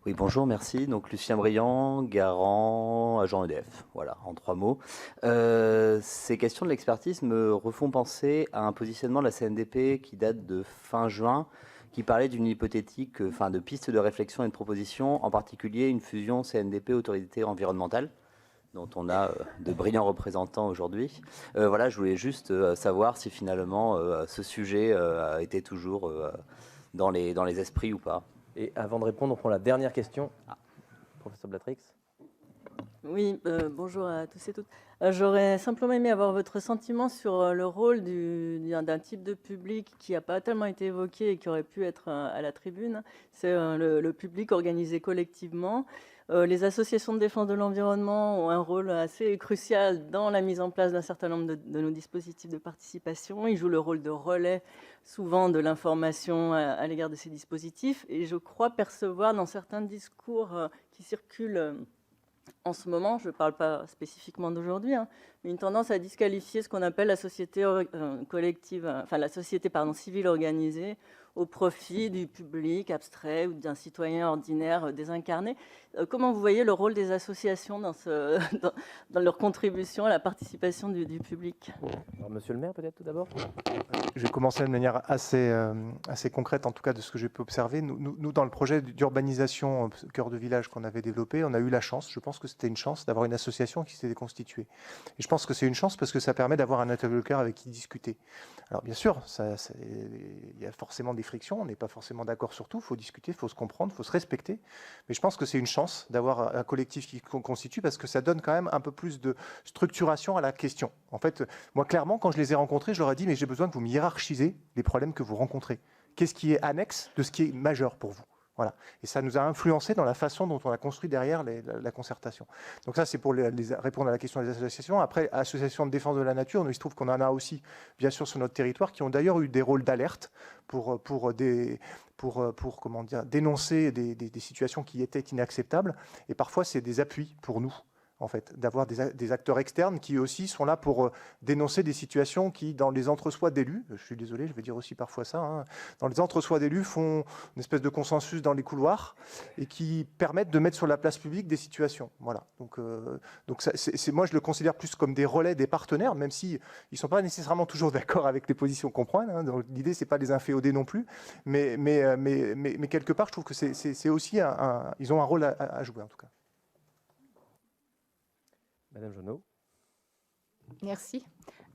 Oui, bonjour, merci. Donc, Lucien Briand, garant, agent EDF. Voilà, en 3 mots. Ces questions de l'expertise me refont penser à un positionnement de la CNDP qui date de fin juin, qui parlait d'une hypothétique, de piste de réflexion et de proposition, en particulier une fusion CNDP-autorité environnementale, dont on a de brillants représentants aujourd'hui. Voilà, je voulais juste savoir si finalement ce sujet était toujours dans les esprits ou pas. Et avant de répondre, on prend la dernière question. Professeur Blatrix. Oui, bonjour à tous et toutes. J'aurais simplement aimé avoir votre sentiment sur le rôle d'un type de public qui n'a pas tellement été évoqué et qui aurait pu être à la tribune. C'est le public organisé collectivement. Les associations de défense de l'environnement ont un rôle assez crucial dans la mise en place d'un certain nombre de nos dispositifs de participation. Ils jouent le rôle de relais, souvent, de l'information à l'égard de ces dispositifs. Et je crois percevoir dans certains discours qui circulent en ce moment, je ne parle pas spécifiquement d'aujourd'hui, hein, mais une tendance à disqualifier ce qu'on appelle la société collective, enfin la société civile organisée au profit du public abstrait ou d'un citoyen ordinaire désincarné. Comment vous voyez le rôle des associations dans leur contribution à la participation du public? Alors, Monsieur le maire, peut-être tout d'abord. Je vais commencer de manière assez concrète, en tout cas de ce que j'ai pu observer. Nous, dans le projet d'urbanisation cœur de village qu'on avait développé, on a eu la chance, je pense que c'était une chance, d'avoir une association qui s'était constituée. Et je pense que c'est une chance parce que ça permet d'avoir un interlocuteur avec qui discuter. Alors bien sûr, il y a forcément des frictions, on n'est pas forcément d'accord sur tout, il faut discuter, il faut se comprendre, il faut se respecter. Mais je pense que c'est une chance d'avoir un collectif qui constitue parce que ça donne quand même un peu plus de structuration à la question. En fait, moi clairement, quand je les ai rencontrés, je leur ai dit, mais j'ai besoin que vous me hiérarchisez les problèmes que vous rencontrez. Qu'est-ce qui est annexe de ce qui est majeur pour vous? Voilà. Et ça nous a influencé dans la façon dont on a construit derrière la concertation. Donc ça, c'est pour répondre à la question des associations. Après, associations de défense de la nature, il se trouve qu'on en a aussi, bien sûr, sur notre territoire, qui ont d'ailleurs eu des rôles d'alerte pour dénoncer des situations qui étaient inacceptables. Et parfois, c'est des appuis pour nous, en fait, d'avoir des acteurs externes qui aussi sont là pour dénoncer des situations qui, dans les entre-soi d'élus, je suis désolé, je vais dire aussi parfois ça, hein, dans les entre-soi d'élus font une espèce de consensus dans les couloirs et qui permettent de mettre sur la place publique des situations. Voilà. Donc moi, je le considère plus comme des relais des partenaires, même si ils ne sont pas nécessairement toujours d'accord avec les positions qu'on prend. Hein. L'idée, c'est pas de les inféoder non plus, mais quelque part, je trouve que c'est aussi ils ont un rôle à jouer en tout cas. Madame Jonot. Merci.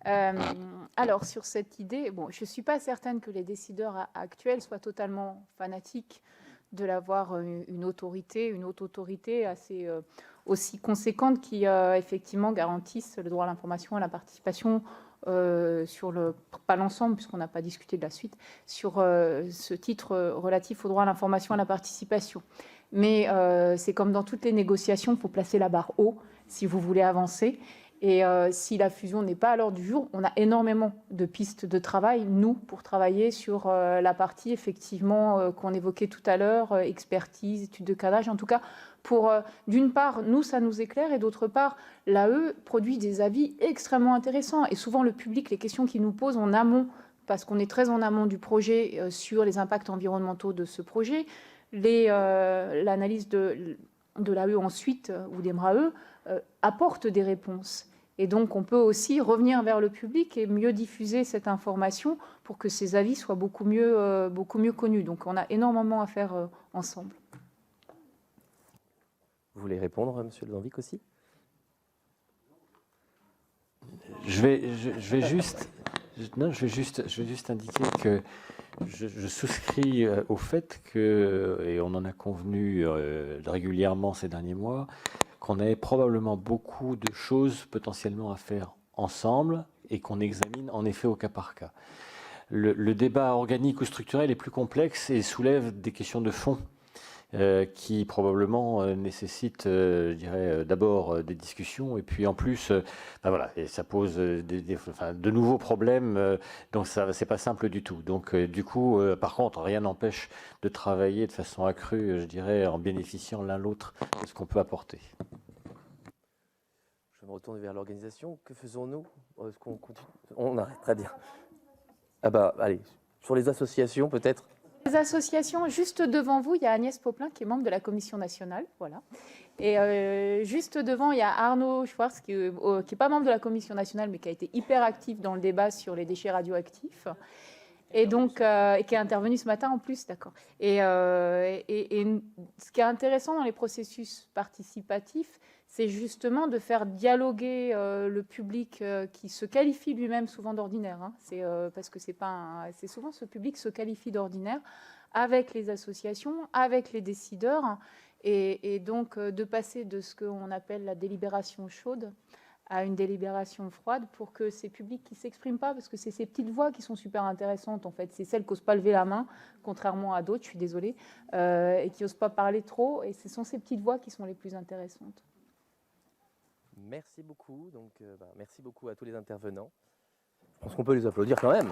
Alors, sur cette idée, je ne suis pas certaine que les décideurs actuels soient totalement fanatiques de l'avoir une haute autorité assez aussi conséquente qui, effectivement, garantisse le droit à l'information et à la participation pas l'ensemble, puisqu'on n'a pas discuté de la suite, sur ce titre relatif au droit à l'information et à la participation. Mais c'est comme dans toutes les négociations, il faut placer la barre haut si vous voulez avancer. Et si la fusion n'est pas à l'ordre du jour, on a énormément de pistes de travail, nous, pour travailler sur la partie, effectivement, qu'on évoquait tout à l'heure, expertise, études de cadrage, en tout cas, pour, d'une part, nous, ça nous éclaire, et d'autre part, l'AE produit des avis extrêmement intéressants. Et souvent, le public, les questions qu'il nous pose en amont, parce qu'on est très en amont du projet sur les impacts environnementaux de ce projet, l'analyse de l'AE ensuite, ou des MRAE, apporte des réponses. Et donc, on peut aussi revenir vers le public et mieux diffuser cette information pour que ces avis soient beaucoup mieux connus. Donc, on a énormément à faire ensemble. Vous voulez répondre, Monsieur Levanvic, aussi? Je vais juste indiquer que je souscris au fait que, et on en a convenu régulièrement ces derniers mois, qu'on avait probablement beaucoup de choses potentiellement à faire ensemble et qu'on examine en effet au cas par cas. Le débat organique ou structurel est plus complexe et soulève des questions de fond qui probablement nécessitent, je dirais, d'abord des discussions et puis en plus, voilà, et ça pose de nouveaux problèmes, donc ça, c'est pas simple du tout. Donc du coup, par contre, rien n'empêche de travailler de façon accrue, je dirais, en bénéficiant l'un l'autre de ce qu'on peut apporter. Je me retourne vers l'organisation. Que faisons-nous? Est-ce qu'on continue? On arrête, très bien. Ah bah, allez, sur les associations peut-être. Les associations, juste devant vous, il y a Agnès Poplin qui est membre de la Commission nationale. Voilà. Et juste devant, il y a Arnaud Schwartz qui n'est pas membre de la Commission nationale, mais qui a été hyper actif dans le débat sur les déchets radioactifs. Et donc, et qui est intervenu ce matin en plus, d'accord. Et ce qui est intéressant dans les processus participatifs, c'est justement de faire dialoguer le public qui se qualifie lui-même souvent d'ordinaire. Hein. C'est parce que c'est souvent ce public se qualifie d'ordinaire avec les associations, avec les décideurs. et donc de passer de ce qu'on appelle la délibération chaude à une délibération froide pour que ces publics qui ne s'expriment pas, parce que c'est ces petites voix qui sont super intéressantes en fait, c'est celles qui n'osent pas lever la main, contrairement à d'autres, je suis désolée, et qui n'osent pas parler trop, et ce sont ces petites voix qui sont les plus intéressantes. Merci beaucoup. Donc, merci beaucoup à tous les intervenants. Je pense qu'on peut les applaudir quand même.